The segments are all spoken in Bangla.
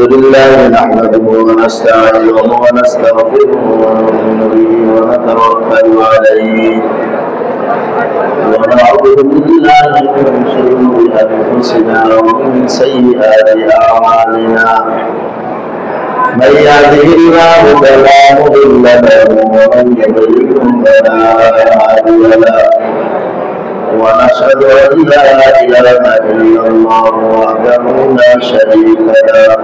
الحمد لله نحمده ونستعينه ونستغفره ونؤمن به ونتوكل عليه ونعوذ بالله من شرور انفسنا ومن سيئات اعمالنا من يهده الله فلا مضل له ومن يضلل فلا هادي له ونشهد أن لا إله إلا الله وحده لا شريك له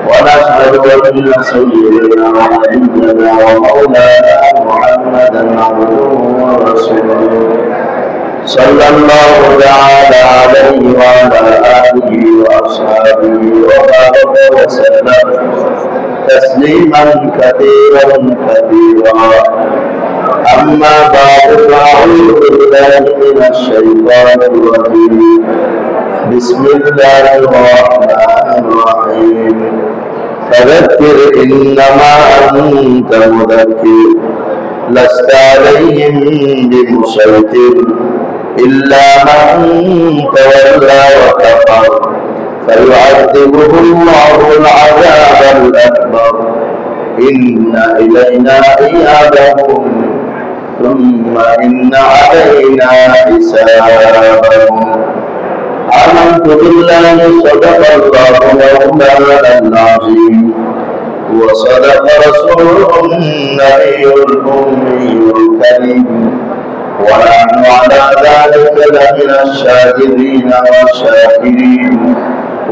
ونشهد أن سيدنا ونبينا ومولانا محمدا عبده ورسوله صلى الله تعالى عليه وعلى آله وأصحابه وبارك وسلم تسليما كثيرا كثيرا أما بعد فأعوذ بالله من الشيطان الرجيم بسم الله الرحمن الرحيم فذكر إنما أنت مذكر لست عليهم بمسيطر إلا من تولى وكفر فيعذبه الله العذاب الأكبر إن إلينا إيابهم ثم إن علينا حسابهم آمنت بالله صدق الله مولانا العظيم وصدق رسوله النبي الأمي الكريم ونحن على ذلك لمن الشاهدين والشاكرين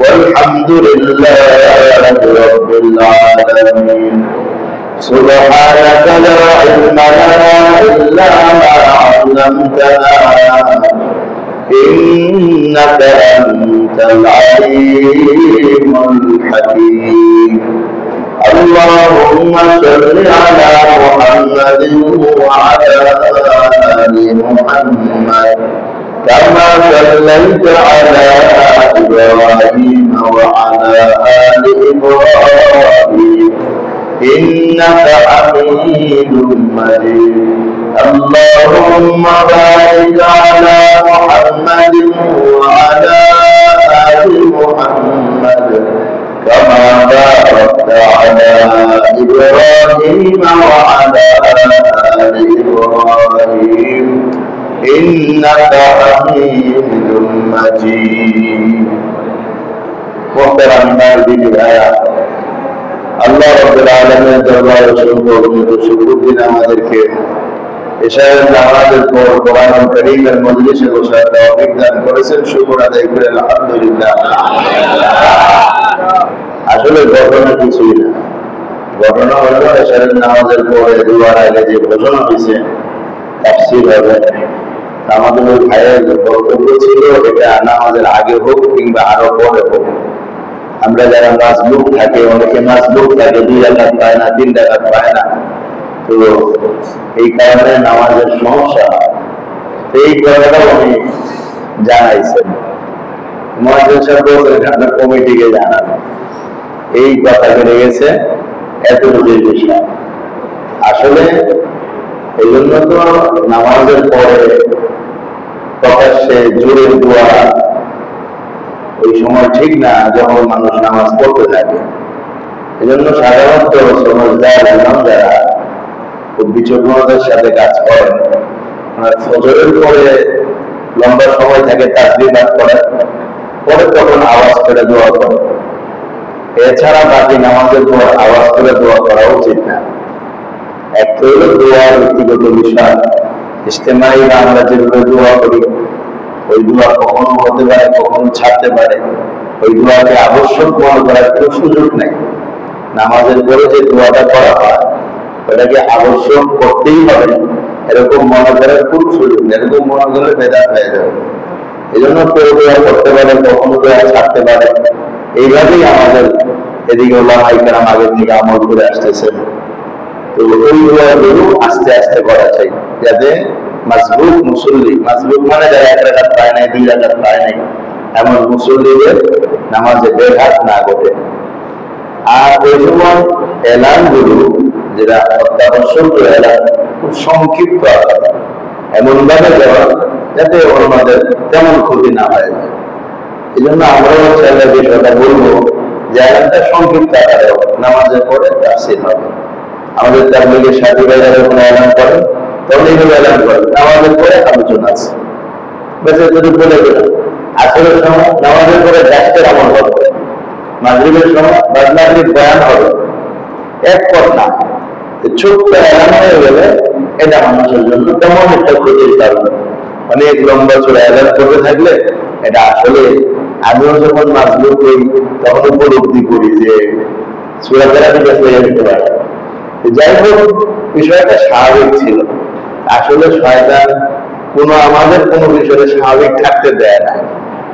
والحمد لله رب العالمين سبحانك لا علم لنا إلا ما علمتنا إنك أنت العليم الحكيم اللهم صل على محمد وعلى آل محمد كما صليت على إبراهيم وعلى آل إبراهيم إنك حميد مجيد اللهم بارك على محمد وعلى آل محمد كما باركت على إبراهيم وعلى آل إبراهيم إنك حميد مجيد محترم الدين الآيات আল্লাহ রাব্বুল আলামিনের দরবারে শুকর দিন আমাদেরকে ইশারের নামাজের পর কোরআন কারীমের মজলিসে বসার তৌফিক দান করেছেন। শুকর আদায় করে আলহামদুলিল্লাহ। আসলে ঘটনা কিছুই না, ঘটনা হলো ইশারের নামাজের পরে দুয়ার আগে যে ঘোষণা হয়েছে তাফসীর হবে, আমাদের ওই ভাইয়ের বক্তব্য ছিল এটা নামাজের আগে হোক কিংবা আরো পরে হোক। আমরা যারা মাসবুক থাকে, অনেকে মাসবুক থাকে 2 রাকাত পায় না, 3 রাকাত পায় না, তো এই কারণে নামাজের সমস্যা। এই কথাটাও আমি জানাইছেন, মুয়াজ্জিন সাহেব বলছেন আপনার কমিটিকে জানান, এই কথা বেড়ে গেছে এতটুকু বিষয়। আসলে এই জন্য তো নামাজের পরে প্রকাশ্যে জোরে দোয়া ওই সময় ঠিক না, যখন মানুষ নামাজ পড়তে থাকে। এই জন্য সাধারণত সমাজদার ইমাম যারা খুব বিচক্ষণতার সাথে কাজ করেন, ফজরের পরে লম্বা সময় থাকে তাসবিহ পাঠ করেন, পরে তখন আওয়াজ করে দোয়া করেন। এছাড়া বাকি নামাজের পর আওয়াজ করে দোয়া করা উচিত না। একটা হলো দোয়া ব্যক্তিগত বিষয়, ইজতেমাই আমরা যেভাবে দোয়া করি ওই দোয়া কখনো হতে পারে, কখনো ছাড়তে পারে। ওই দোয়াকে আবশ্যক মনে করার কোনো সুযোগ নেই। নামাজের পরে যে দোয়াটা করা হয় ওটাকে আবশ্যক করতেই হবে এরকম মনে করার খুব সুযোগ নেই। এরকম মনে করলে বেদাত হয়ে যাবে। এই জন্য কেউ দোয়া করতে পারে, কখনো দোয়া ছাড়তে পারে। এইভাবেই আমাদের এদিকে ওলামায়ে কেরাম আগের থেকে আমল করে আসতেছেন। তো ওই দোয়াগুলো আস্তে আস্তে করা চাই, যাতে মাসবুক মুসল্লি, মাসবুক মানে যারা 1 রাকাত পায় নাই, 2 রাকাত পায় নাই, এমন মুসল্লিদের নামাজে ব্যাঘাত না ঘটে। আর ওই সময় এলানগুলো যেটা অত্যাবশ্যক এলান খুব সংক্ষিপ্ত এমন ভাবে দেওয়া যাতে অন্যদের তেমন ক্ষতি না হয়। এই জন্য আমরাও চাইলে বিষয়টা বলবো যে এলানটা সংক্ষিপ্ত আকারে হবে, নামাজের পরে তাফসীর হবে। আমাদের তাবলীগের সাথী ভাইরা যখন এলান করেন তখন এইভাবে এলান করেন, নামাজের পরে আলোচনা আছে, বেশ এতটুকু বলে গেলাম। আসরের সময় নামাজের পরে রাষ্ট্রের আমল হবে, মাগরিবের সময় বাদমাগরিব বয়ান হবে। এক কথা ছোট্ট এলান হয়ে গেলে এটা মানুষের জন্য তেমন একটা ক্ষতির কারণ। অনেক লম্বা চূড়া এলান করতে থাকলে এটা আসলে আমিও যখন মাজলুম করি তখন উপলব্ধি করি যে সূরা তেলাওয়াত হয়ে যেতে পারে। যাই হোক, বিষয়টা স্বাভাবিক ছিল। আসলে শয়তান আমাদের কোনো বিষয়ে স্বাভাবিক থাকতে দেয় না।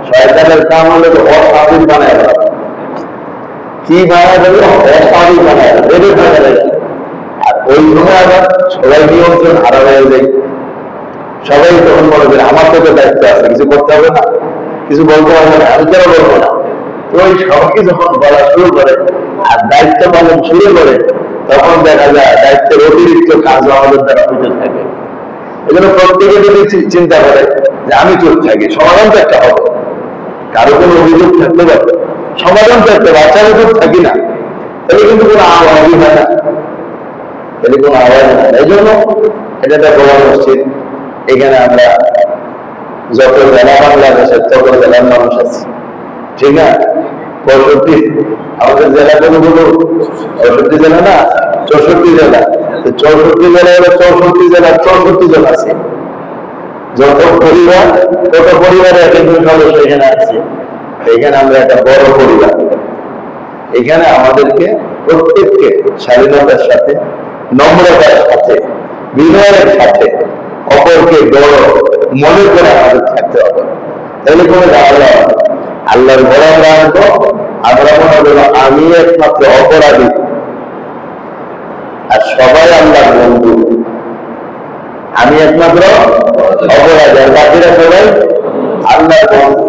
শয়তানের কাম হলো অস্বাভাবিক বানায় দেওয়া। কি বানায় দেবে? অস্বাভাবিক বানায় দেবে। আর ওই সময় আবার সবাই নিয়ন্ত্রণ হারা হয়ে যায়। সবাই তখন মনে করে আমার তো দায়িত্ব আছে, কিছু করতে হবে না, কিছু বলতে হবে না, আমি কেন বলবো না। তো ওই সবাই যখন বলা শুরু করে আর দায়িত্ব পালন শুরু করে, তখন দেখা যায় দায়িত্বের অতিরিক্ত কাজ আমাদের দ্বারা হইতে থাকে। এই জন্য প্রত্যেকে যদি চিন্তা করে যে আমি চুপ থাকি, সমাধান তো একটা হবে। কারো কোনো অভিযোগ থাকতে পারে, সমাধান তো একটা, বাচ্চারা চুপ থাকি না, তাহলে কিন্তু কোনো আওয়াজই হয় না, তাহলে কোনো আওয়াজ হয় না। এই জন্য এটা একটা বড় মসজিদ। এখানে আমরা যত জেলা বাংলাদেশের তত জেলার মানুষ আছে, ঠিক না? 65 আমাদের জেলা কোনগুলো? 65 জেলা না, 64 জেলা। 64 জেলা হলো 64 জেলার 64 জন আছে। যত পরিবার তত পরিবারে একজন সদস্য এখানে আছে। এখানে আমরা একটা বড় পরিবার। এখানে আমাদেরকে প্রত্যেককে স্বাধীনতার সাথে, নম্রতার সাথে, বিনয়ের সাথে অপরকে বড় মনে করে আমাদের থাকতে হবে। তাহলে কোনো ঝামেলা হবে না। আল্লাহর বড় আনবো, আমরা মনে হলো আমি একমাত্র অপরাধী আর সবাই আল্লাহর বন্ধু। আমি একমাত্র অপরাধী আর বাকিরা সবাই আল্লাহর বন্ধু।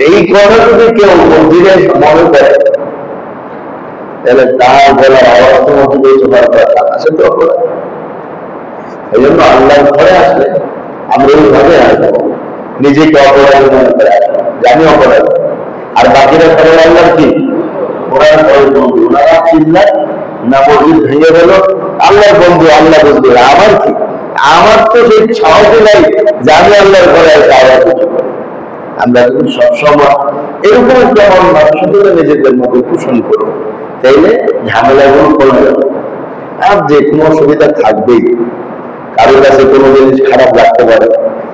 এই কথা যদি কেউ মন্দিরে মনে করে, তাহলে তার বলার আওয়াজ মধ্যে বেঁচে পাওয়ার কথা আছে তো অপরাধ। এই জন্য আল্লাহর ঘরে আসলে আমরা ওইভাবে আসবো, নিজেকে অপরাধী মনে করে আসবো, জানি অপরাধী। আর বাকিরা ঘরে আল্লাহর কি? ওনার বন্ধু, ওনারা চিল্লায় না, মসজিদ ভেঙে গেল, আল্লাহর বন্ধু, আল্লাহ বুঝবে। আমার কি? আমার তো সেই সাহসই নাই যে আমি আল্লাহর ঘরে আসতে আওয়াজ কিছু করি। আমরা কিন্তু সবসময় এরকম একটা মানুষের নিজেদের মধ্যে পোষণ করবো, তাইলে ঝামেলাগুলো কমে যাবে। আর যে কোনো অসুবিধা থাকবেই, কারোর কাছে কোনো জিনিস খারাপ লাগতে পারে,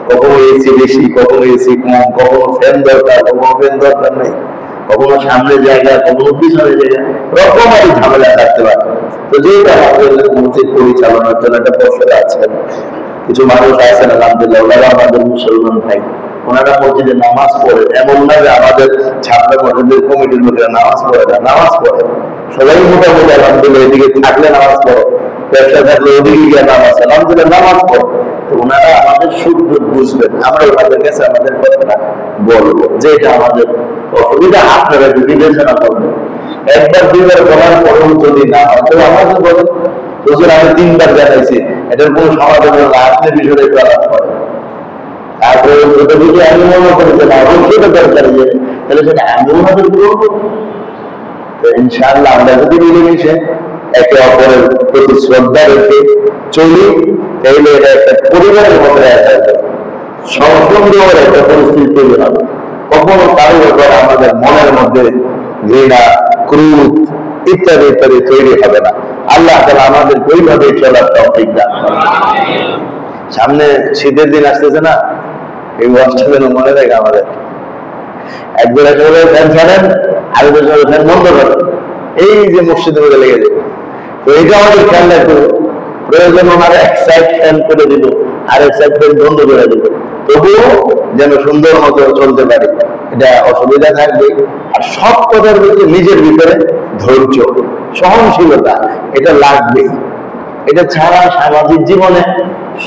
কখনো এসি বেশি, কখনো এসি কম, কখনো ফ্যান দরকার, কখনো ফ্যান দরকার নেই, কখনো সামনে জায়গা, কখনো পিছনে জায়গা, রকমারি ঝামেলা থাকতে পারে। তো যেটা আমাদের মসজিদ পরিচালনার জন্য একটা পর্ষদ আছেন, কিছু মানুষ আছেন আলহামদুলিল্লাহ, ওনারা আমাদের মুসলমান ভাই, ওনারা মসজিদে নামাজ পড়ে। এমন না যে আমাদের ছাত্র মসজিদের কমিটির লোকেরা নামাজ পড়ে না, নামাজ পড়ে সবাই মোটামুটি আলহামদুলিল্লাহ। এদিকে থাকলে নামাজ পড়ো, ব্যবসা থাকলে ওদিকে গিয়ে নামাজ, আলহামদুলিল্লাহ নামাজ পড়ো। তো ওনারা আমাদের সুখ দুঃখ বুঝবেন, আমরা ওনাদের কাছে আমাদের কথাটা বলবো যে এটা আমাদের অসুবিধা, আপনারা যদি বিবেচনা করবেন। একবার দুইবার বলার পরেও যদি না হয় তো আমাদের বলেন, হুজুর আমি 3বার জানাইছি, এটার কোনো সমাধান হলো না, আপনি বিষয়টা একটু আলাপ করেন। তারপরে আমি মনে করি যে না, অবশ্যই দরকার, তাহলে সেটা আমি ওনাদের করবো। ইনশাআল্লাহ আমরা যদি মিলেমিশে একে অপরের প্রতি শ্রদ্ধা রেখে চলি, তাইলে এটা একটা পরিবারের মধ্যে একটা সুন্দর একটা পরিস্থিতি তৈরি হবে। কখনো কারোর উপর আমাদের মনের মধ্যে ঘৃণা, ক্রোধ ইত্যাদি ইত্যাদি তৈরি হবে না। আল্লাহ তাআলা আমাদের ওইভাবে চলার তৌফিক দান করুন। সামনে শীতের দিন আসতেছে না, এই ওয়াজটা যেন মনে থাকে আমাদের। একবার একেবারে ফ্যান ছাড়েন, আরেকবার ফ্যান বন্ধ করেন, এই যে মসজিদের মধ্যে লেগে যাবে। তো এইটা আমাদের খেয়াল রাখতে হবে। প্রয়োজন ওনার এক সাইড ফ্যান করে দিল, আর এক সাইড ফ্যান বন্ধ করে দিল, তবুও যেন সুন্দর মতো চলতে পারে। এটা অসুবিধা থাকবে। আর সব কথার ভিতরে নিজের ভিতরে ধৈর্য, সহনশীলতা এটা লাগবেই। এটা ছাড়া সামাজিক জীবনে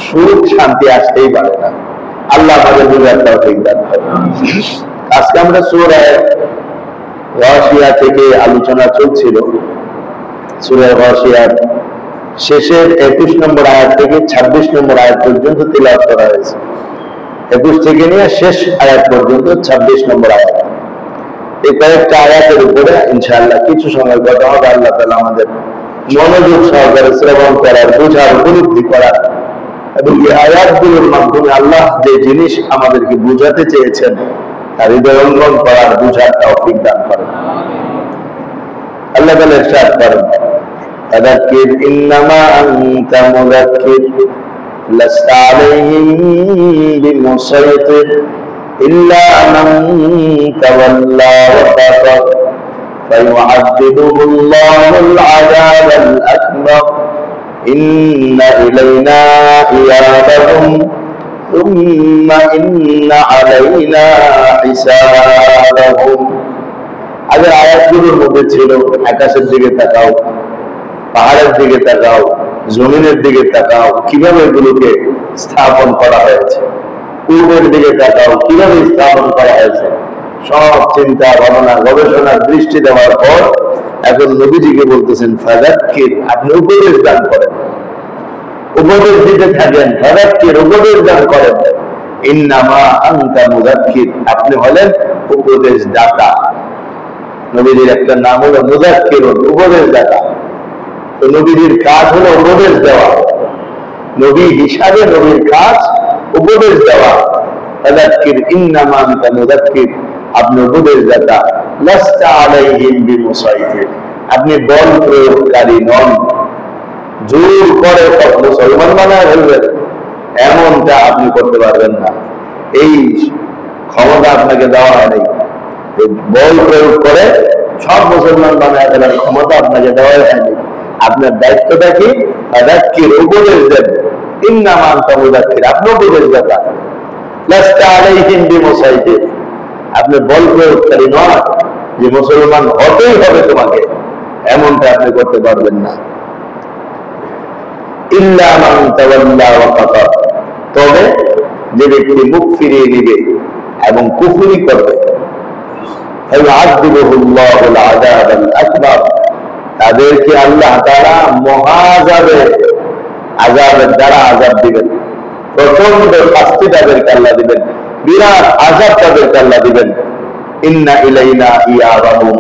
সুখ শান্তি আসতেই পারে না। আল্লাহ আমাদের বুঝার তৌফিক দান করুন। আজকে আমরা সূরা গাশিয়া থেকে আলোচনা চলছিল। সূরা গাশিয়ার শেষের 21 নম্বর আয়াত থেকে 26 নম্বর আয়াত পর্যন্ত তিলাওয়াত করা হয়েছে। 21 থেকে নিয়ে শেষ আয়াত পর্যন্ত 26 নম্বর আয়াত। এই কয়েকটা আয়াতের উপরে ইনশাআল্লাহ কিছু সময় কথা হবে। আল্লাহ তাআলা আমাদের মনোযোগ সহকারে শ্রবণ করার, বোঝার, উপলব্ধি করার এবং এই আয়াতগুলোর মাধ্যমে আল্লাহ যে জিনিস আমাদেরকে বুঝাতে চেয়েছেন তার হৃদয়ঙ্গম করার, বুঝার তৌফিক দান করেন। আল্লাহ তাআলা ইরশাদ করেন, ফাযাক্কির ইন্নামা আনতা মুযাক্কির লাস্তা আলাইহিম বিমুসাইতির ইল্লা মান তাওয়াল্লা ওয়া কাফার ফায়ুআযিবুহুল্লাহুল আযাবাল আকবার ইন্না ইলাইনা ইয়াবাহুম সুম্মা ইন্না আলাইনা হিসাবাহুম। আগের আয়াতগুলোর মধ্যে ছিল আকাশের দিকে তাকাও, পাহাড়ের দিকে তাকাও, জমিনের দিকে তাকাও, কিভাবে এগুলোকে স্থাপন করা হয়েছে, পূর্বের দিকে তাকাও, কিভাবে স্থাপন করা হয়েছে, সব চিন্তা ভাবনা গবেষণার দৃষ্টি দেওয়ার পর এখন নবীজিকে বলতেছেন ফাযাক্কির, আপনি উপদেশ দান করেন, উপদেশ দিতে থাকেন। ফাযাক্কির, উপদেশ দান করেন। ইন্নামা আনতা মুযাক্কির, আপনি হলেন উপদেশ দাতা। নবীজির একটা নাম হলো মুযাক্কির, উপদেশ দাতা। তো নবীজির কাজ হলো উপদেশ দেওয়া, নবী হিসাবে নবীর কাজ উপদেশ দেওয়া। ফাযাক্কির ইন্নামা আনতা মুযাক্কির, আপনি উপদেশ দাতা। লাস্তা আলাইহিম বিমুসাইতির, আপনি বল প্রয়োগকারী নন, জোর করে সব মুসলমান বানায় ফেলবেন এমনটা আপনি করতে পারবেন না। এই ক্ষমতা আপনাকে দেওয়া হয়নি। বল প্রয়োগ করে সব মুসলমান বানায় ফেলার ক্ষমতা আপনাকে দেওয়া হয়নি। আপনার দায়িত্বটা কি? ফাযাক্কির, উপদেশ দেন। ইন্নামা আনতা মুযাক্কির, আপনি উপদেশ দাতা। লাস্তা আলাইহিম বিমুসাইতির, আপনি বল প্রয়োগকারী নয় যে মুসলমান হতেই হবে তোমাকে, এমনটা আপনি করতে পারবেন না। ইল্লা মান তাওয়াল্লা ওয়া কাফার, তবে যে ব্যক্তি মুখ ফিরিয়ে নিবে এবং কুফরি করবে, ফায়ুআযিবুহুল্লাহুল আযাবাল আকবার, তাদেরকে আল্লাহ তাআলা মহাযাবে, আযাবের দ্বারা আযাব দিবেন, প্রচন্ড শাস্তি তাদেরকে আল্লাহ দিবেন, বিরাট আযাব তাদেরকে আল্লাহ দিবেন। ইন্না ইলাইনা ইয়াবাহুম,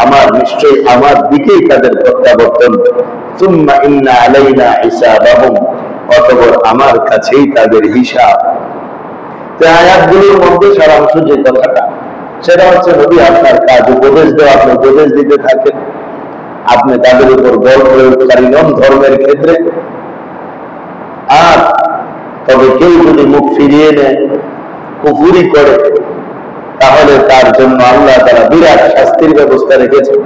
আমার নিশ্চয়ই আমার দিকেই তাদের প্রত্যাবর্তন। সুম্মা ইন্না আলাইনা হিসাবাহুম, অতঃপর আমার কাছেই তাদের হিসাব। তো আয়াতগুলোর মধ্যে সারাংশ যে কথাটা, সেটা হচ্ছে নবী আপনার কাজ উপদেশ দেওয়া, আপনি উপদেশ দিতে থাকেন। আপনি তাদের উপর বল প্রয়োগকারী নন ধর্মের ক্ষেত্রে। আর তবে কেউ যদি মুখ ফিরিয়ে নেয়, কুফরি করে, তাহলে তার জন্য আল্লাহ তাআলা বিরাট শাস্তির ব্যবস্থা রেখেছেন।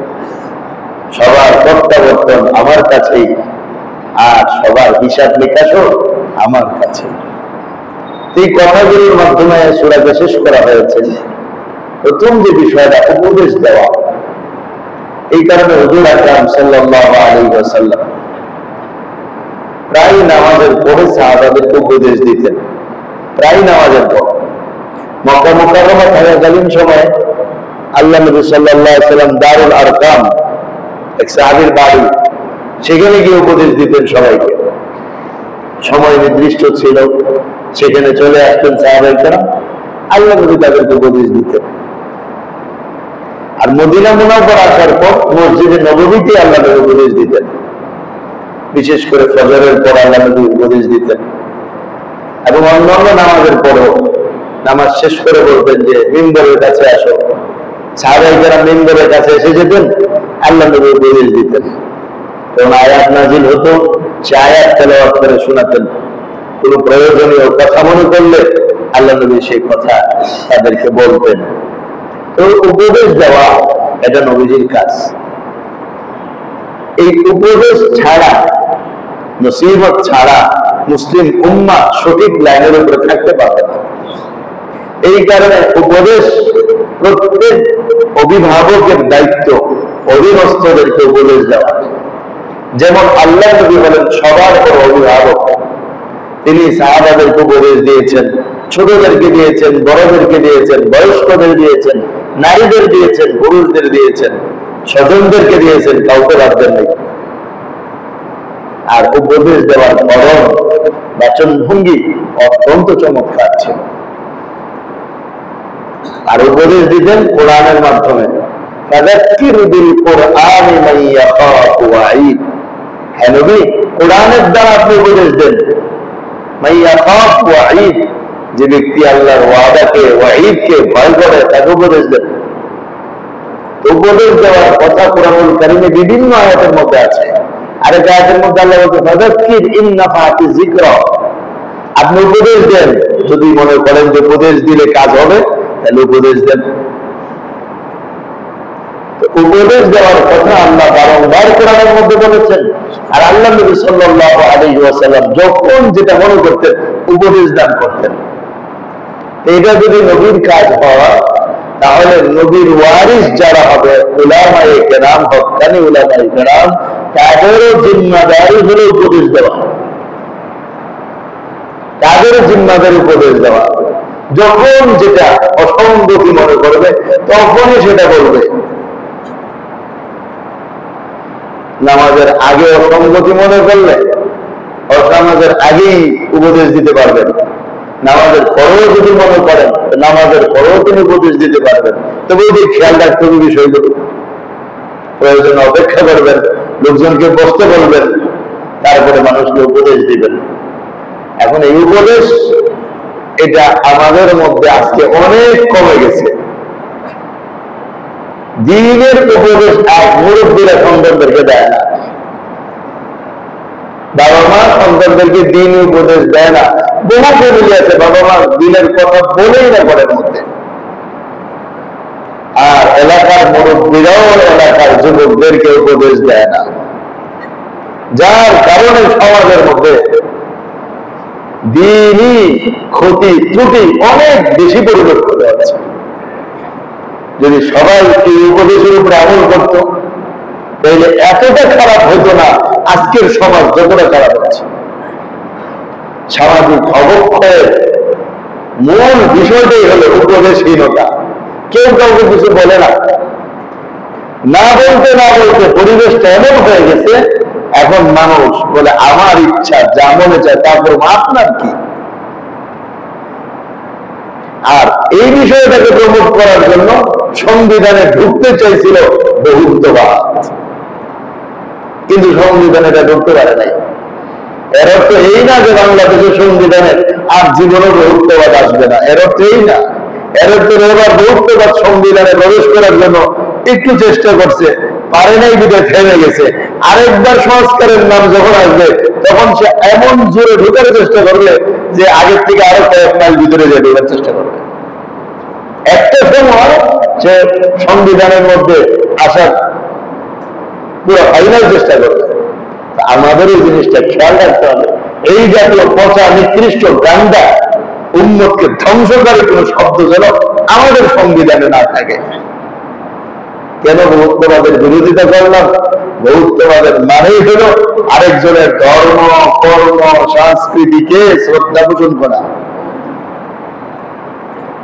সবার প্রত্যাবর্তন আমার কাছেই, আর সবার হিসাব নিকাশও আমার কাছে। এই কথাগুলোর মাধ্যমে সূরাকে শেষ করা হয়েছে। প্রথম যে বিষয়টা উপদেশ দেওয়া, এই কারণে হুজুর আকরাম সাল্লাল্লাহু আলাইহি ওয়াসাল্লাম প্রায় নামাজের পরে সাহাবাদেরকে উপদেশ দিতেন, প্রায় নামাজের পর। মক্কা মুকাররমা থাকাকালীন সময়ে আল্লাহ নবী সাল্লাল্লাহু আলাইহি ওয়াসাল্লাম দারুল আরকাম, এক সাহাবীর বাড়ি, সেখানে গিয়ে উপদেশ দিতেন সবাইকে। সময় নির্দিষ্ট ছিল, সেখানে চলে আসতেন সাহাবায়ে কেরাম, আল্লাহ নবী তাদেরকে উপদেশ দিতেন। আর মদিনা মুনাওয়ারা আসার পর মসজিদে নববীতে আল্লাহ নবী উপদেশ দিতেন, বিশেষ করে ফজরের পর আল্লাহ নবী উপদেশ দিতেন। এবং অন্যান্য নামাজের পরেও নামাজ শেষ করে বলতেন যে মিম্বরের কাছে আসো। সাহাবায়ে কেরাম মিম্বরের কাছে এসে যেতেন, আল্লাহ নবী উপদেশ দিতেন। তখন আয়াত নাজিল হতো, সে আয়াত তেলাওয়াত করে শোনাতেন। কোনো প্রয়োজনীয় কথা মনে করলে আল্লাহ নবী সেই কথা তাদেরকে বলতেন। তো উপদেশ দেওয়া এটা নবীজির কাজ। এই উপদেশ ছাড়া, নসিহত ছাড়া মুসলিম উম্মাহ সঠিক লাইনের উপরে থাকতে পারবে না। এই কারণে উপদেশ প্রত্যেক অভিভাবকের দায়িত্ব, অধীনস্থদেরকে উপদেশ দেওয়া। যেমন আল্লাহ নবী বলেন সবার বড় অভিভাবক, তিনি সাহাবাদেরকে উপদেশ দিয়েছেন, ছোটদেরকে দিয়েছেন, বড়দেরকে দিয়েছেন, বয়স্কদের দিয়েছেন, নারীদের দিয়েছেন, পুরুষদের দিয়েছেন, স্বজনদেরকে দিয়েছেন, কাউকে বাদ দেন নাই। আর উপদেশ দেওয়ার ধরন, বাচন ভঙ্গি অত্যন্ত চমৎকার ছিল। আর উপদেশ দিতেন কোরআনের মাধ্যমে। ফাযাক্কির বিল কুরআনি মান ইয়াখাফু ওয়াঈদ। হ্যাঁ নবী, কোরআনের দ্বারা আপনি উপদেশ দেন। মান ইয়াখাফু ওয়াঈদ, যে ব্যক্তি আল্লাহর ওয়াদাকে ওয়াঈদকে ভয় করে তাকে উপদেশ দেন। উপদেশ দেওয়ার কথা কোরআনুল কারীমে বিভিন্ন আয়াতের মধ্যে আছে। আরেক আয়াতের মধ্যে আল্লাহ বলছেন ফাযাক্কির ইন নাফাআতি যিকরা। আপনি উপদেশ দেন, যদি মনে করেন যে উপদেশ দিলে কাজ হবে তাহলে উপদেশ দেন। উপদেশ দেওয়ার কথা আল্লাহ বারংবার কোরআনের মধ্যে বলেছেন। আর আল্লাহ নবী সাল্লাল্লাহু আলাইহি ওয়াসাল্লাম যখন যেটা মনে করতেন উপদেশ দান করতেন। এটা যদি নবীর কাজ হয় তাহলে নবীর ওয়ারিস যারা হবে উলামায়ে কেরাম, হক্কানি উলামায়ে কেরাম, তাদেরও জিম্মাদারি হলো উপদেশ দেওয়া। তাদের জিম্মাদারি উপদেশ দেওয়া। যখন যেটা অসঙ্গতি মনে করবে তখনই সেটা বলবে। নামাজের আগে অসঙ্গতি মনে করলে নামাজের আগেই উপদেশ দিতে পারবেন। নামাজের পরেও যদি মনে করেন নামাজের পরেও তিনি উপদেশ দিতে পারবেন। তবে ওই খেয়াল রাখতে হবে বিষয়গুলো। প্রয়োজনে অপেক্ষা করবেন, লোকজনকে বসতে বলবেন, তারপরে মানুষকে উপদেশ দিবেন। এখন এই উপদেশ এটা আমাদের মধ্যে আজকে অনেক কমে গেছে। দ্বীনের উপদেশ আর মুরব্বীরা সন্তানদেরকে দেয় না। বাবা মা সন্তানদেরকে দ্বীন উপদেশ দেয় না। বহু ফ্যামিলি আছে বাবা মা দ্বীনের কথা বলেই না ঘরের মধ্যে। আর এলাকার মুরব্বীরাও এলাকার যুবকদেরকে উপদেশ দেয় না, যার কারণে সমাজের মধ্যে দ্বীনি ক্ষতি ত্রুটি অনেক বেশি পরিলক্ষিত হচ্ছে। যদি সবাই এই উপদেশের উপরে আমল করত তাহলে এতটা খারাপ হতো না আজকের সমাজ যতটা খারাপ হচ্ছে। সামাজিক অবক্ষয়ের মূল বিষয়টাই হলো উপদেশহীনতা। কেউ কাউকে কিছু বলে না। না বলতে না বলতে পরিবেশটা এমন হয়ে গেছে, এখন মানুষ বলে আমার ইচ্ছা যা মনে চায় তারপর আপনার কি। আর এই বিষয়টাকে প্রমোট করার জন্য সংবিধানে ঢুকতে চাইছিল বহুত্ববাদ, কিন্তু সংবিধানে এটা ঢুকতে পারে নাই। এর অর্থ এই না যে বাংলাদেশের সংবিধানে আর জীবনে বহুত্ববাদ আসবে না, এর অর্থ এই না। এর অর্থ এবার বহুত্ববাদ সংবিধানে প্রবেশ করার জন্য একটু চেষ্টা করছে, পারে নাই, বিদায় থেমে গেছে। আরেকবার সংস্কারের নাম যখন আসবে তখন সে এমন জোরে ঢুকার চেষ্টা করবে যে আগের থেকে আরো কয়েক মাইল ভিতরে যেয়ে ঢোকার চেষ্টা করবে। একটা সময় সে সংবিধানের মধ্যে আসার পুরো ফাইনাল চেষ্টা করবে। আমাদের এই জিনিসটা খেয়াল রাখতে হবে। এই জাতীয় পচা নিকৃষ্ট গান্ডা উম্মতকে ধ্বংসকারী কোন শব্দ যেন আমাদের সংবিধানে না থাকে। কেন বহুত্ববাদের বিরোধিতা করলাম? বহুত্ববাদের মানেই হল আরেকজনের ধর্ম, কর্ম, সংস্কৃতিকে শ্রদ্ধা পোষণ করা।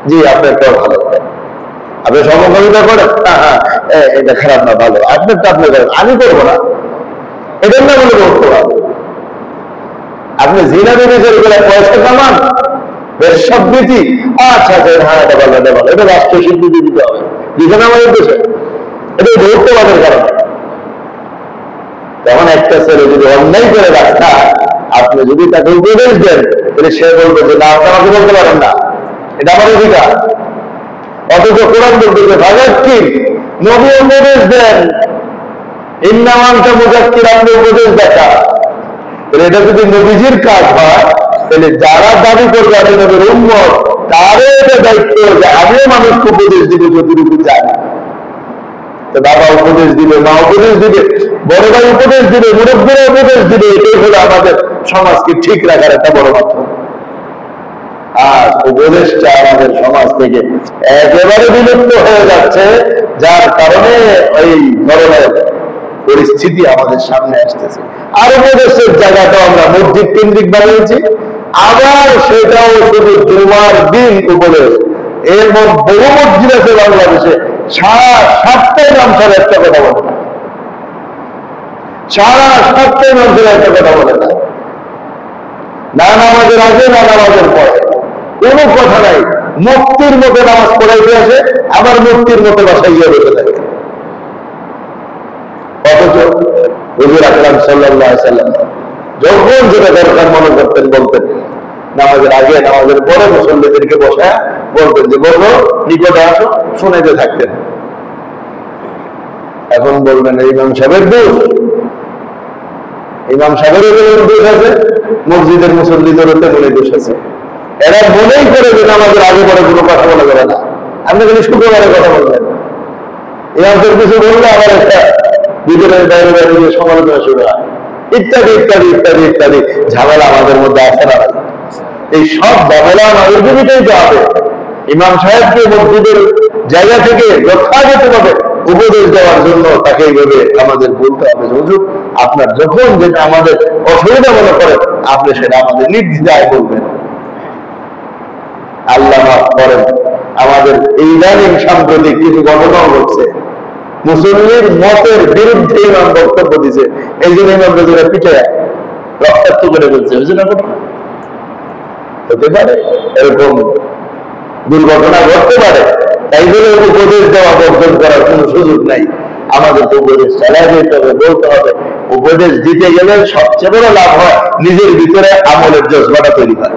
জি, আপনারটা ভালো, আপনি সমকামিতা করেন, হ্যাঁ এটা খারাপ না, ভালো, আপনারটা আপনি করেন, আমি করবো না, এটার না বলে বহুত্ববাদ। আপনি জিনা বিদেশের করে পয়সা কামান, বেশাবৃতি, আচ্ছা হ্যাঁ এটা ভালো, এটা ভালো, এটা রাষ্ট্রীয় স্বীকৃতি দিতে হবে, দিতে না আমাদের দেশে। এটা বহুত্ববাদের কারণে। তখন একটা ছেলে যদি অন্যায় করে রাস্তা, আপনি যদি তাকে উপদেশ দেন তাহলে সে বলবে যে না, আপনি আমাকে বলতে পারেন না, এটা আমার অধিকার। অথচ কোরআন বলতেছে ফাযাক্কির, নবী উপদেশ দেন, ইন্নামা আনতা মুযাক্কির, আপনি উপদেশ দেখা। তাহলে এটা যদি নবীজির কাজ হয় তাহলে যারা দাবি করবে আমি নবীর উম্মত, তারও এটা দায়িত্ব যে আমিও মানুষকে উপদেশ দিব যতটুকু জানি। তো বাবা উপদেশ দিবে, মা উপদেশ দিবে, বড় ভাই উপদেশ দিবে, মুরব্বীরা উপদেশ দিবে। এটাই হলো আমাদের সমাজকে ঠিক রাখার একটা বড় মাধ্যম। আর উপদেশটা আমাদের সমাজ থেকে একেবারে বিলুপ্ত হয়ে যাচ্ছে, যার কারণে এই ধরনের পরিস্থিতি আমাদের সামনে আসতেছে। আর উপদেশের জায়গাটা আমরা মসজিদ কেন্দ্রিক বানিয়েছি, আবার সেটাও শুধু জুমার দিন উপদেশ। এর মধ্যে বহু মসজিদ আছে বাংলাদেশে, 7টাই নাম ছাড়া একটা কথা বলে না, 7টাই নাম ছাড়া একটা কথা বলে না। না নামাজের আগে না নামাজের পরে কোনো কথা নাই, মুক্তির মতো নামাজ পড়াইতে আসে, আবার মুক্তির মতো বাসায় গিয়ে বসে থাকে। অথচ হুজুর আকরাম সাল্লাল্লাহু আলাইহি ওয়াসাল্লাম যখন যেটা দরকার মনে করতেন বলতেন, নামাজের আগে নামাজের পরে মুসল্লিদেরকে বসা বলতেন যে বলো নিকটে আসো, শোনাইতে থাকতেন। এখন বলবেন ইমাম সাহেবের দোষ, ইমাম সাহেবের দোষ আছে, মসজিদের মুসল্লিদের তেমনই দোষ আছে। এরা মনেই করে যে নামাজের আগে পরে কোনো কথা বলা যাবে না, আপনি খালি শুক্রবারে কথা বলবেন। ইমাম সাহেব কিছু বললে আবার একটা ভিতরের বাইরে বাইরে সমালোচনা শুরু হয়, ইত্যাদি ইত্যাদি ইত্যাদি ইত্যাদি ঝামেলা আমাদের মধ্যে আসে না। এই সব ঝামেলা আমাদেরকে মিটাইতে হবে। ইমাম সাহেবকে মসজিদের জায়গা থেকে যথাযথ ভাবে উপদেশ দেওয়ার জন্য তাকে এইভাবে আমাদের বলতে হবে, হুজুর আপনার যখন যেটা আমাদের অসুবিধা মনে করে আপনি সেটা আমাদের নির্দ্বিধায় বলবেন। আল্লাহ মাফ করেন, আমাদের ইদানিং সাম্প্রতিক কিছু ঘটনাও ঘটছে, মুসল্লির মতের বিরুদ্ধে ইমাম বক্তব্য দিছে, এই জন্য ইমাম রেজুরা পিঠে রক্তাক্ত করে ফেলছে। হতে পারে এরকম দুর্ঘটনা ঘটতে পারে, তাই বলে উপদেশ দেওয়া বর্জন করার কোন সুযোগ নাই। আমাদের উপদেশ চালিয়ে যেতে হবে, বলতে হবে। উপদেশ দিতে গেলে সবচেয়ে বড় লাভ হয় নিজের ভিতরে আমলের জজবাটা তৈরি হয়।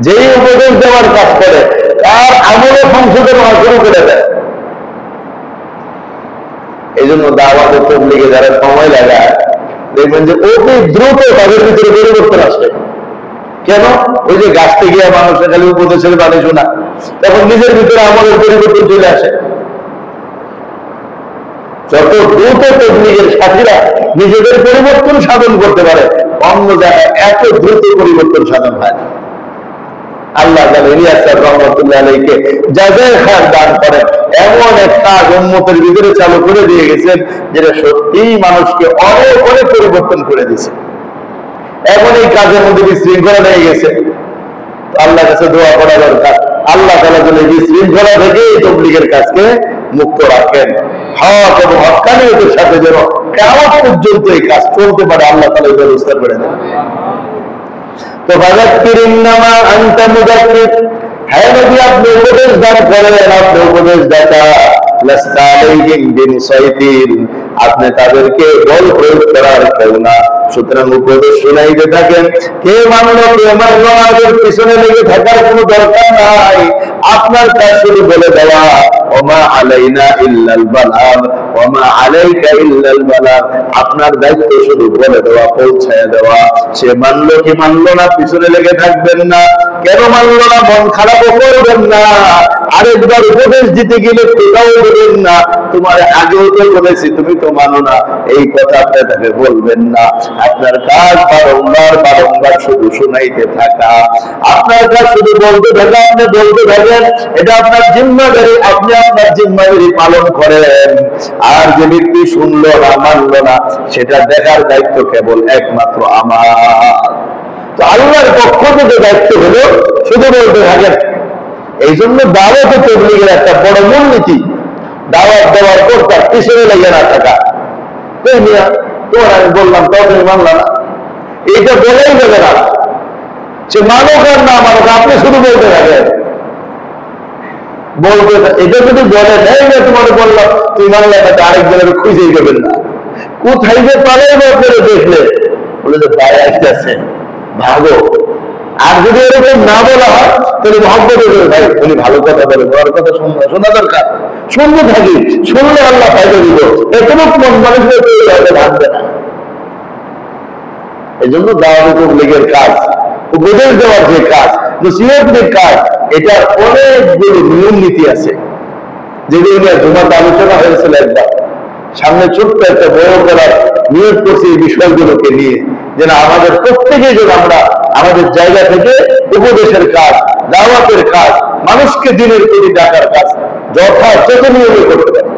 যেই উপদেশ দেওয়ার কাজ করে তার আমলে সংশোধন হওয়া শুরু করে দেয়। এই জন্য দাওয়াতের তবলিগে যারা সময় লাগায় দেখবেন যে অতি দ্রুত তাদের ভিতরে পরিবর্তন আসে। কেন? ওই যে গাছতে গিয়ে মানুষের খালি উপদেশের বাণী শোনা, তখন নিজের ভিতরে আমলের পরিবর্তন চলে আসে। যত দ্রুত তবলিগের সাথীরা নিজেদের পরিবর্তন সাধন করতে পারে, অন্য জায়গায় এত দ্রুত পরিবর্তন সাধন হয় না। আল্লাহ ইলিয়াস রহমতুল্লাহ আলাইহিকে জাযায়ে খায়র দান করেন, এমন এক কাজ উম্মতের ভিতরে চালু করে দিয়ে গেছেন যেটা সত্যিই মানুষকে অনেক অনেক পরিবর্তন করে দিয়েছে। এখন এই কাজের মধ্যে বিশৃঙ্খলা নিয়ে গেছে, আল্লাহ কাছে দোয়া করা দরকার। আল্লাহ তাআলা যেন এই বিশৃঙ্খলা থেকে এই তবলিগের কাজকে মুক্ত রাখেন, হক এবং হক্কানিয়তের সাথে যেন কিয়ামত পর্যন্ত এই কাজ চলতে পারে, আল্লাহ তাআলা এই ব্যবস্থা করে দেন। তো ফাযাক্কির ইন্নামা আনতা মুযাক্কির, হ্যাঁ নবী আপনি উপদেশ দান করেন, আপনি উপদেশ দাতা, লাস্তা আলাইহিম বিমুসাইতির, আপনি তাদেরকে বল প্রয়োগ করার কেউ না। সুতরাং উপদেশ শোনাইতে থাকেন, কে মানলো কে মানলো আমাদের পিছনে লেগে থাকার কোনো দরকার নাই। আপনার কাজ শুধু বলে দেওয়া, ওমা আলাইনা ইল্লাল বালাগ ওমা আলাইকা ইল্লাল বালাগ, আপনার দায়িত্ব শুধু বলে দেওয়া, পৌঁছায় দেওয়া। সে মানলো কি মানলো না পিছনে লেগে থাকবেন না, কেন মানলো না মন খারাপও করবেন না, আরেকবার উপদেশ দিতে গেলে কোথাও দেবেন না, তোমার আগেও তো বলেছি তুমি তো মানো না, এই কথা আপনি তাকে বলবেন না। আপনার কাজ বারংবার বারংবার শুধু শোনাইতে থাকা, আপনার কাজ শুধু বলতে থাকা, আপনি বলতে থাকেন, এটা আপনার জিম্মাদারি, আপনি আপনার জিম্মাদারি পালন করেন। আর যে ব্যক্তি শুনলো না মানলো না, সেটা দেখার দায়িত্ব কেবল একমাত্র আমার। তো আল্লাহর পক্ষ থেকে দায়িত্ব হলো শুধু বলতে থাকেন। এই জন্য দাওয়াত তবলিগের একটা বড় মূলনীতি, দাওয়াত দেওয়ার পর তার পিছনে লেগে না থাকা। তোমার আমি বললাম তাও তুমি মানলা না, এইটা বলেই যাবে না, সে মানুষ আর না মানুষ, আপনি শুধু বলতে থাকেন। বলতে এটা যদি বলে নেই না তোমার বললাম তুমি মানলে না, আরেকজনের খুঁজেই যাবেন না, কোথায় যে পালাই বা করে দেখলে বলে যে বাইরে আসতেছে ভাগো। আর যদি এরকম না বলা হয় তাহলে মহব্বত ভাই উনি ভালো কথা বলে, ওর কথা শোনা দরকার, শুনতে থাকি, শুনলে আল্লাহ ফায়দা দিব, এতটুকু মন মানুষের তৈরি হতে থাকবে না। এই জন্য দাওয়াত তবলিগের কাজ, উপদেশ দেওয়ার যে কাজ, নসিহতের কাজ, এটার অনেকগুলো নিয়ম নীতি আছে, যেগুলো নিয়ে জুমাতে আলোচনা হয়েছিল একবার। সামনে ছোট্ট একটা বড় করার নিয়োগ করছে এই বিষয়গুলোকে নিয়ে, যেন আমাদের প্রত্যেকে যেন আমরা আমাদের জায়গা থেকে উপদেশের কাজ, দাওয়াতের কাজ, মানুষকে দিনের প্রতি ডাকার কাজ যথাযথ নিয়মে করতে পারি।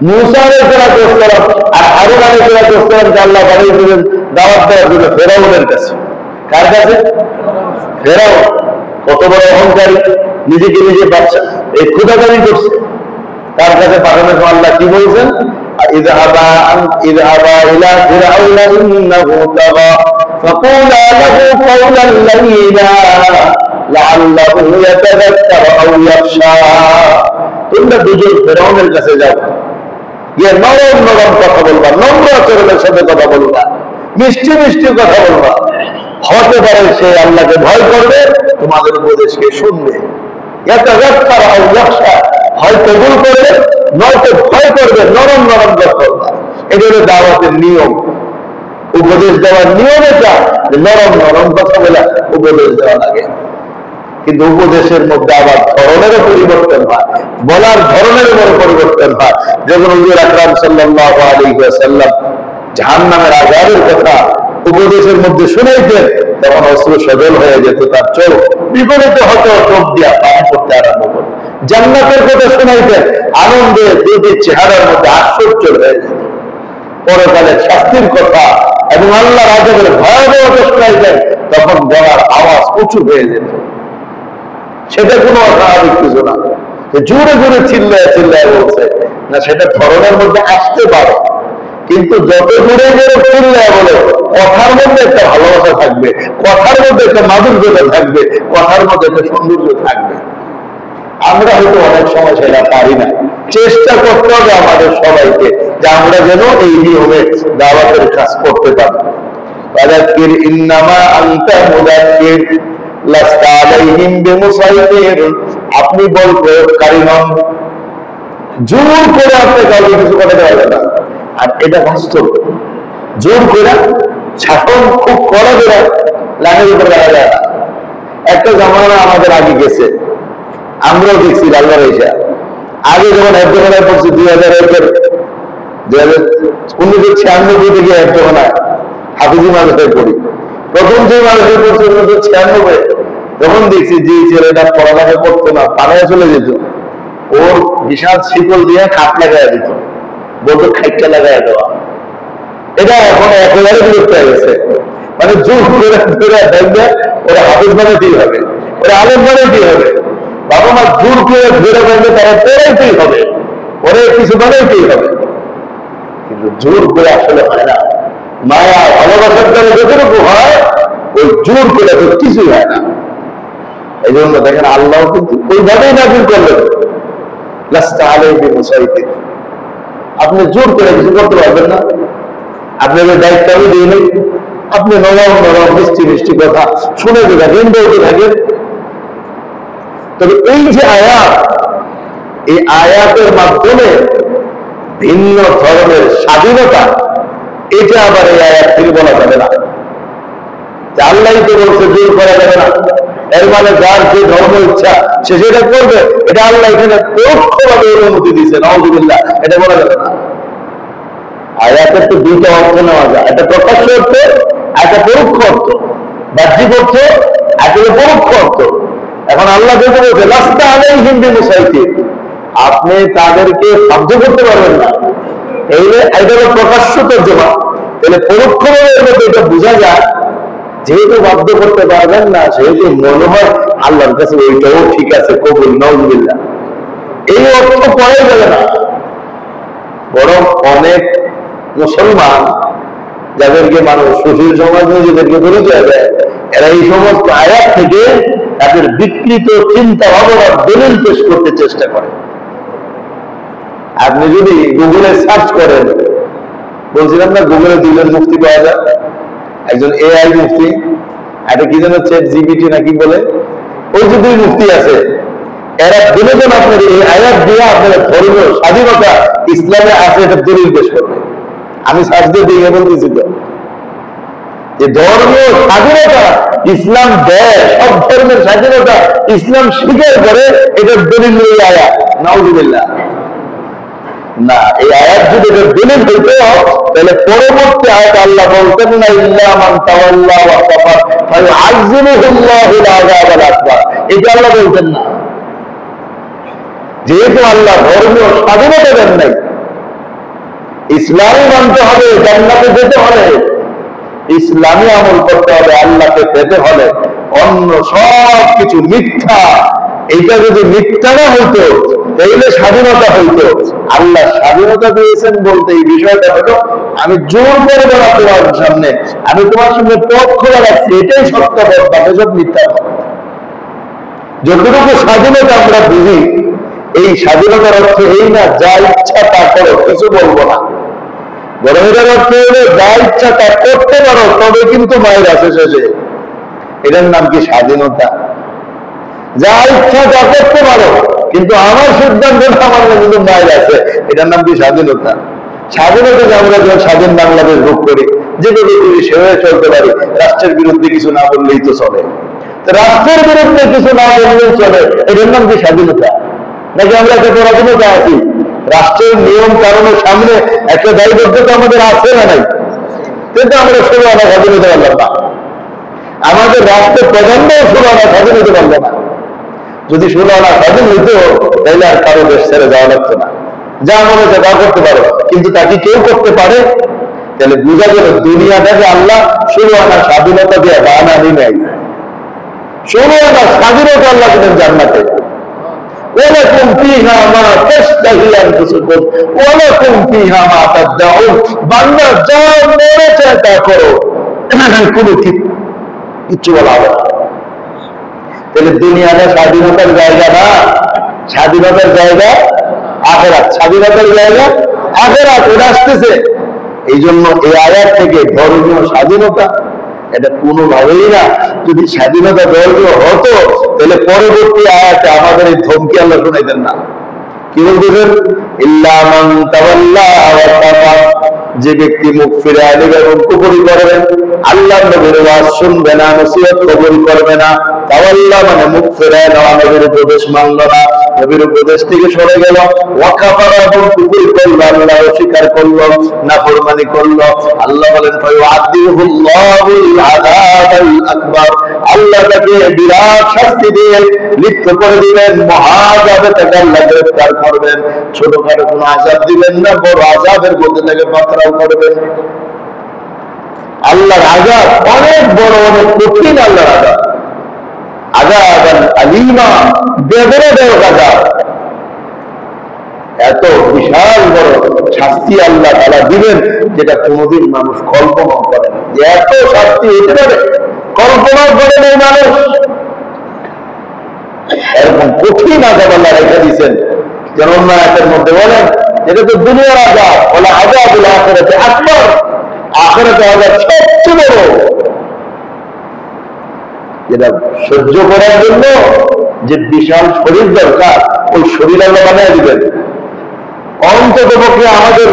মুসা আলাইহিস সালাম আর হারুন আলাইহিস সালামকে আল্লাহ বানিয়ে দিলেন দাওয়াত দেওয়ার জন্য ফেরাউনের কাছে। কার কাছে? ফেরাউন কত বড় অহংকারী, নিজেকে নিজে বাচ্চা, এই ক্ষুধাদারি করছে। তার কাছে পাঠানোর সময় আল্লাহ কি বলছেন? ইযহাবা ইলা ফিরআউনা ইন্নাহু তাগা, فقولا له قولا لينا لعله يتذكر أو يخشى তোমরা দুজন ফেরাউনের কাছে যাও, গিয়ে নরম নরম কথা বলবা, নম্র আচরণের সাথে কথা বলবা, মিষ্টি মিষ্টি কথা বলবা। হতে পারে সে আল্লাহকে ভয় করবে, তোমাদের উপদেশকে শুনবে। হয় কবুল করবে, নয়তো ভয় করবে, নরম নরম কথা বলবা। এটা হলো দাওয়াতের নিয়ম, উপদেশ দেওয়ার নিয়ম এটা, নরম নরম কথা বলে উপদেশ দেওয়া লাগে। কিন্তু উপদেশের মধ্যে আবার ধরনেরও পরিবর্তন হয়, বলার ধরনের উপর পরিবর্তন হয়। যখন হুজুর আকরাম সাল্লাল্লাহু আলাইহি ওয়াসাল্লাম জাহান্নামের আযাবের কথা উপদেশের মধ্যে শুনাইতেন, তখন অশ্রু সজল হয়ে যেত তার চোখ, বিপরীত হতো, চোখ দিয়া পানি পড়তে আরম্ভ করত। জান্নাতের কথা শুনাইতেন, আনন্দে দুটি চেহারার মধ্যে আশ্চর্য হয়ে যেত। পরকালের শাস্তির কথা এবং আল্লাহর আযাবের ভয়াবহতা শুনাইতেন, তখন গলার আওয়াজ উঁচু হয়ে যেত। সেটা কোনো অস্বাভাবিক কিছু না, জোরে জোরে চিল্লায় চিল্লায় বলছে না, সেটা ধরনের মধ্যে আসতে পারে। কিন্তু যত জোরে জোরে চিল্লায় বলে, কথার মধ্যে একটা ভালোবাসা থাকবে, কথার মধ্যে একটা মাধুর্যতা থাকবে, কথার মধ্যে একটা সৌন্দর্য থাকবে। আমরা হয়তো অনেক সময় সেটা পারি না। চেষ্টা করতে হবে আমাদের সবাইকে যে আমরা যেন এই নিয়মে দাওয়াতের কাজ করতে পারি। ফাযাক্কির ইন্নামা আনতা মুযাক্কির লাস্তা আলাইহিম বিমুসাইতির, আপনি বল প্রয়োগকারী নন, জোর করে আপনি কাউকে কিছু করতে পারবেন না। আর এটা বাস্তব, জোর করে শাসন খুব কড়া করে লাইনের উপরে দেখা যায় না। একটা জামানা আমাদের আগে গেছে, আমরাও দেখছি আল্লাহর ইচ্ছা। আগে যখন একজনায় পড়ছি 1996 থেকে একজনায় হাফিজি মানুষের পড়ি, প্রথম যে মানুষের পড়ছি 1996, তখন দেখছি যে ছেলেটা পড়ালেখা করতো না, পাড়ায় চলে যেত, ওর বিশাল শিকল দিয়ে খাট লাগাই দিত, বলতো খাইটা লাগাই দেওয়া। এটা এখন একেবারে বিরক্ত হয়ে গেছে, মানে জোর করে দেখবে ওরা হাফিজ বানাতেই হবে, ওরা আলেম বানাতেই হবে। বাবা মা জোর করে ধরে ফেলবে, তারা পড়াইতেই হবে, ওরা কিছু বানাইতেই হবে। কিন্তু জোর করে আসলে হয় না। মায়া ভালোবাসার দ্বারা যতটুকু হয়, ওই জোর করে তো কিছুই হয় না। এই জন্য দেখেন আল্লাহ কিন্তু ওইভাবেই নাযিল করলেন, লাস্তা আলাইহিম বিমুসাইতির, আপনি জোর করে কিছু করতে পারবেন না। আপনাদের দায়িত্ব আমি দিই নাই, আপনি নরম নরম মিষ্টি মিষ্টি কথা শুনে থাকেন, বলতে থাকেন। তবে এই যে আয়াত, এই আয়াতের মাধ্যমে ভিন্ন ধরনের স্বাধীনতা, এটা আবার এই আয়াত থেকে বলা যাবে না। আল্লাহই তো বলছে জোর করা যাবে না, এর মানে যার যে ধর্ম ইচ্ছা সে সেটা করবে, এটা আল্লাহ এখানে পরোক্ষভাবে অনুমতি দিয়েছে, নাউযুবিল্লাহ, এটা বলা যাবে না। আয়াতের তো দুইটা অর্থ নেওয়া যায়, একটা প্রকাশ্য অর্থ, একটা পরোক্ষ অর্থ। বাহ্যিক অর্থ, একটা পরোক্ষ অর্থ। এখন আল্লাহ যেটা বলছে লাস্তা আলাইহিম বিমুসাইতির, আপনি তাদেরকে বাধ্য করতে পারবেন না। এইটা হলো প্রকাশ্য তর্জমা। তাহলে পরোক্ষভাবে এর মধ্যে এটা বোঝা যায়, যেহেতু বাধ্য করতে পারবেন না, সেহেতু মনে হয় আল্লাহর কাছে ওইটাও ঠিক আছে, কবুল, নাউযুবিল্লাহ। এই অর্থ পড়ে যাবে না। বরং অনেক মুসলমান যাদেরকে মানুষ সুশীল সমাজ নিজেদেরকে পরিচয় দেয়, এরা এই সমস্ত আয়াত থেকে তাদের বিকৃত চিন্তা ভাবনার দলিল পেশ করতে চেষ্টা করে। আপনি যদি গুগলে সার্চ করেন, বলছিলাম না গুগলে দুইজন মুফতি পাওয়া যায়, একজন এআই মুফতি, একটা কি যেন চ্যাটজিপিটি নাকি বলে, ওই যে দুই মুফতি আছে, এরা দুজন আপনার এই আয়াত দিয়ে আপনার ধর্মীয় স্বাধীনতা ইসলামে আছে এটা দলিল পেশ করবে। আমি সার্চ দিয়ে দিয়ে বলতেছি তো যে ধর্মীয় স্বাধীনতা ইসলাম দেয়, সব ধর্মের স্বাধীনতা ইসলাম স্বীকার করে, এটার দলিল এই আয়াত, নাউযুবিল্লাহ। না, এই আয়াত যদি এটা দলিল হইতে হয়, তাহলে পরবর্তী আয়াত আল্লাহ বলতেন না ইল্লা মান তাওয়াল্লা ওয়া কাফার ফায়ুআযযিবুহুল্লাহুল আযাবাল আকবার, এটা আল্লাহ বলতেন না। যেহেতু আল্লাহ ধর্মীয় স্বাধীনতা দেন নাই, ইসলামই মানতে হবে, জান্নাতে যেতে হলে ইসলামী আমল করতে হবে, আল্লাহকে পেতে হলে অন্য সব কিছু মিথ্যা এইটা যদি মিথ্যা না হইতো তাইলে স্বাধীনতা হইতো। আল্লাহ স্বাধীনতা দিয়েছেন বলতে এই বিষয়টা হলো আমি জোর করে বলা তোমার সামনে, আমি তোমার সামনে পথ খোলা রাখছি, এটাই সত্য পথ, বাকি সব মিথ্যা পথ। যতটুকু স্বাধীনতা আমরা বুঝি, এই স্বাধীনতার অর্থ এই না যা ইচ্ছা তা করো, কিছু বলবো না, বরং এটার অর্থ হলো যা ইচ্ছা তা করতে পারো, তবে কিন্তু মায়ের আছে শেষে। এটার নাম কি স্বাধীনতা? যা ইচ্ছা তা করতে পারো, কিন্তু আমার সিদ্ধান্ত আমার কিন্তু মায়ের আছে, এটার নাম কি স্বাধীনতা? স্বাধীনতাকে আমরা যখন স্বাধীন বাংলাদেশ ভোগ করি, যেভাবে সেভাবে চলতে পারি, রাষ্ট্রের বিরুদ্ধে কিছু না বললেই তো চলে, রাষ্ট্রের বিরুদ্ধে কিছু না বললেই চলে, এটার নাম কি স্বাধীনতা? নাকি আমরা একটা পরাধীনতা আছি? রাষ্ট্রের নিয়ম কারণের সামনে একটা দায়বদ্ধতা আমাদের আছে না নাই? কিন্তু আমরা ষোলো আনা স্বাধীনতা পারলাম না, আমাদের রাষ্ট্রের প্রধানও ষোলো আনা স্বাধীনতা পারল না। যদি ষোলো আনা স্বাধীন হইতো তাহলে আর কারো দেশ ছেড়ে যাওয়া লাগতো না, যা মনে হচ্ছে তা করতে পারো, কিন্তু তাকে কেউ করতে পারে? তাহলে বোঝা গেল দুনিয়াটাকে আল্লাহ ষোলো আনা স্বাধীনতা দিয়ে বানানি নেই, ষোলো আনা স্বাধীনতা আল্লাহ দিলেন জান্নাতে। ওয়ালাকুম ফিহা মা তাশতাহি আনফুসুকুম ওয়ালাকুম ফিহা মা তাদউন, বান্দা যা মনে চায় তা করো, কোনো কিচ্ছু বলা হবে না। তাহলে দুনিয়াটা স্বাধীনতার জায়গা না, স্বাধীনতার জায়গা আখিরাত, স্বাধীনতার জায়গা আখিরাত। ওটা আসতেছে। এই জন্য এই আয়াত থেকে ধর্মীয় স্বাধীনতা এটা কোনোভাবেই না। যদি স্বাধীনতা ধর্মীয় হতো তাহলে পরবর্তী আয়াতে আমাদের এই ধমকি আল্লাহ শোনাইতেন না। কি বলতেছেন? ইল্লা মান তাওয়াল্লা ওয়া কাফার, যে ব্যক্তি মুখ ফিরিয়ে নেবে এবং কুফরি করবে, আল্লাহর নবীর ওয়াজ শুনবে না, নসিহত কবুল করবে না। তাওয়াল্লা মানে মুখ ফিরিয়ে নেওয়া, নবীর উপদেশ মানল না, নবীর উপদেশ থেকে সরে গেল। ওয়া কাফার এবং কুফরি করলো, আল্লাহ অস্বীকার করলো, নাফরমানি করলো। আল্লাহ বলেন ফায়ুআযিবুহুল্লাহুল আযাবাল আকবার, আল্লাহ তাকে বিরাট শাস্তি দিয়ে লিপ্ত করে দিবেন, মহা আযাবে তাকে আল্লাহ গ্রেফতার করবেন। ছোটখাটো কোনো আযাব দিবেন না, বড় আযাবের মধ্যে তাকে পাকড়াও করবেন। আল্লাহর আযাব অনেক বড়, অনেক কঠিন। আল্লাহর আযাব আযাবান আলীমা, বেদনাদায়ক আযাব, এত বিশাল বড় শাস্তি আল্লাহ তাআলা দিবেন যেটা কোনোদিন মানুষ কল্পনাও করে না, যে এত শাস্তি হতে পারে, কল্পনাও করে নাই মানুষ। এরকম কঠিন আযাব আল্লাহ রেখে দিয়েছেন। যেন অন্য আয়াতের মধ্যে বলেন এটা তো দুনিয়ার আযাব, বলে আযাবুল আখিরাতি আকবার, আখিরাতে আযাব সবচেয়ে বড়। যেটা সহ্য করার জন্য যে বিশাল শরীর দরকার, ওই শরীর আল্লাহ বানিয়ে দিবেন। অন্তত পক্ষে আমাদের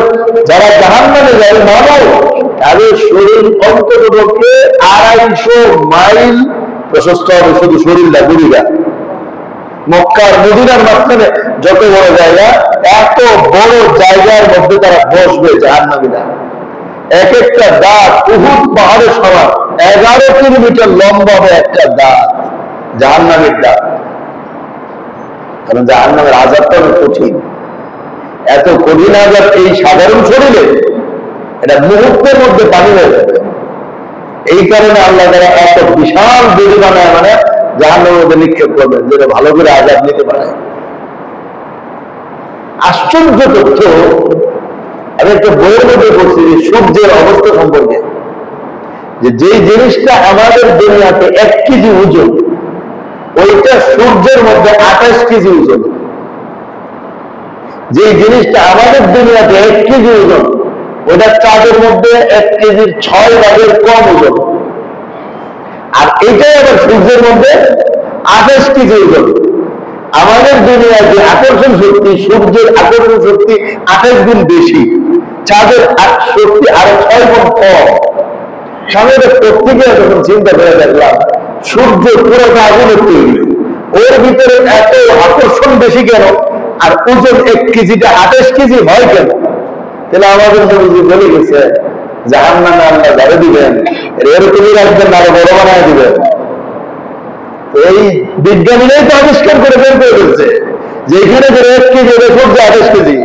যারা জাহান্নামে যাবে মানব, তাদের শরীর অন্তত পক্ষে 250 মাইল প্রশস্ত হবে, শুধু শরীরটা, গুড়িটা। মক্কার মদিনার মাঝখানে যত বড় জায়গা, এত বড় জায়গার মধ্যে তারা বসবে জাহান্নামীরা। এক একটা দাঁত উহুদ পাহাড়ের সমান, 11 কিলোমিটার লম্বা হবে একটা দাঁত, জাহান্নামের দাঁত। কারণ জাহান্নামের আযাবটা অনেক কঠিন। এত কঠিন আযাব এই সাধারণ শরীরে, এটা মুহূর্তের মধ্যে পানি হয়ে যাবে। এই কারণে আল্লাহ তারা এত বিশাল বেদি বানায়, মানে জাহান্নামের মধ্যে নিক্ষেপ করবেন, যেটা ভালো করে আযাব নিতে পারে। আশ্চর্য তথ্য আমি একটা বইয়ের মধ্যে বলছি সূর্যের অবস্থা সম্পর্কে, যে যেই জিনিসটা আমাদের দুনিয়াতে 1 কেজি ওজন, ওইটা সূর্যের মধ্যে 28 কেজি ওজন। যে জিনিসটা আমাদের দুনিয়াতে 1 কেজি ওজন, ওইটা চাঁদের মধ্যে 1 কেজির 6 ভাগের কম ওজন। আর এটাই আবার সূর্যের মধ্যে 28 কেজি ওজন। আমাদের দুনিয়ায় যে আকর্ষণ শক্তি, সূর্যের আকর্ষণ শক্তি 28 গুণ বেশি, চাঁদের শক্তি আরো 6 গুণ কম। সামনে প্রত্যেকে যখন চিন্তা করে দেখলাম, সূর্য পুরোটা আগুনের তৈরি, ওর ভিতরে এত আকর্ষণ বেশি কেন, আর ওজন 1 কেজিটা 28 কেজি হয় কেন? তাহলে আমাদের নবীজি বলে গেছে জাহান্নামে আল্লাহ যাবে দিবেন, এরকমই রাখবেন, আরো বড় বানায় দিবেন। এই বিজ্ঞানীরাই তো আবিষ্কার করে বের করে ফেলছে যে এখানে করে 1 কেজি ওটা সূর্য 28 কেজি,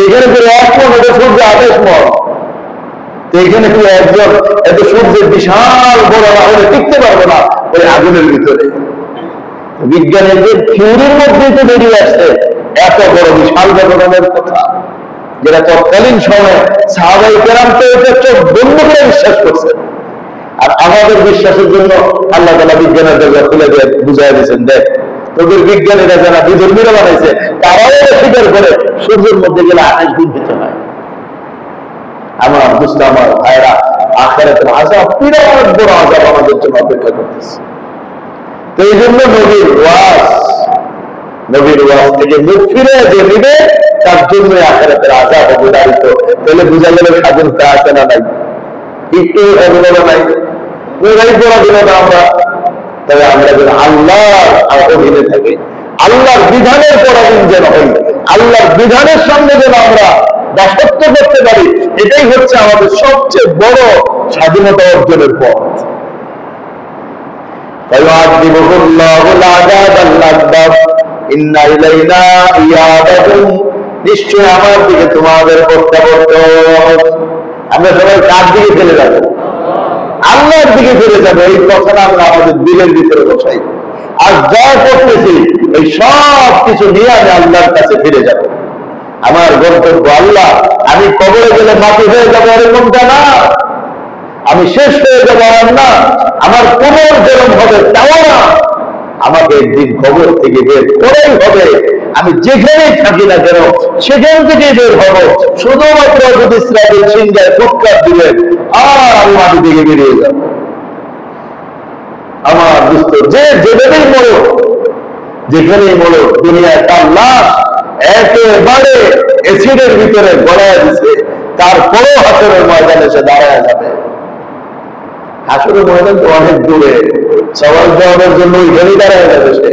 এখানে করে 1 মণ ওটা সূর্য 28 মণ। তো এখানে কি একজন এত সূর্যের বিশাল বড় আগুনে টিকতে পারবো না ওই আগুনের ভিতরে? বিজ্ঞানীদের থিওরির মধ্যে তো বেরিয়ে আসছে এত বড় বিশাল ঘটনার কথা, যেটা তৎকালীন সময়ে সাহাবায়ে কেরাম তো এটা চোখ বন্ধ করে বিশ্বাস করছেন। আর আমাদের বিশ্বাসের জন্য আল্লাহ তাআলা বিজ্ঞানের দরজা খুলে দিয়ে বুঝাই দিয়েছেন, দেখ তোদের বিজ্ঞানীরা যারা বিধর্মীরা বানাইছে তারাও স্বীকার করে সূর্যের মধ্যে গেলে 28 গুণ হতে হয়। আমার দুষ্ট আমার ভাইরা, আখিরাতের আযাব বিরাট বড় আযাব আমাদের জন্য অপেক্ষা করতেছে। তো এই জন্য নবীর ওয়াজ থেকে মুখ ফিরে যে নিবে তার জন্য আখিরাতের আযাব অবধারিত। তাহলে বোঝা গেল স্বাধীনতা আছে না নাই, একটু অবহেলা নাই, ওরাই পড়া দিল না আমরা। তবে আমরা যেন আল্লাহর অধীনে থাকি, আল্লাহর বিধানের পরাধীন যেন হই, আল্লাহর বিধানের সঙ্গে যেন আমরা দাসত্ব করতে পারি, এটাই হচ্ছে আমাদের সবচেয়ে বড় স্বাধীনতা অর্জনের পথ। নিশ্চয় আমার দিকে তোমাদের প্রত্যাবর্তন। আমরা সবাই কার দিকে ফেলে যাবো? আল্লাহর দিকে ফিরে যাবে। এই কথাটা আমরা আমাদের দিলের ভিতরে বসাই, আর যা করতেছি এই সব কিছু নিয়ে আমি আল্লাহর কাছে ফিরে যাব। আমার গন্তব্য আল্লাহ। আমি কবরে গেলে মাটি হয়ে যাবো এরকমটা না, আমি শেষ হয়ে যাবো আর না, আমার কোমর যেরকম হবে তাও না, আমাকে একদিন কবর থেকে বের করেই হবে। আমি যেখানেই থাকি না কেন সেখান থেকে বের হব, শুধুমাত্র যদি ইসরাফিল সিংহায় ফুৎকার দিবেন আর আমি মাটি থেকে বেরিয়ে যাব। আমার দুস্থ যে যেখানেই মরক, যেখানেই মরক, দুনিয়ায় তার লাশ একেবারে এসিডের ভিতরে গলায় দিছে, তারপরেও হাসরের ময়দানে সে দাঁড়ায় যাবে। হাসরের ময়দান তো অনেক দূরে, সওয়াল জবাবের জন্য ওইখানেই দাঁড়ায় যাবে সে।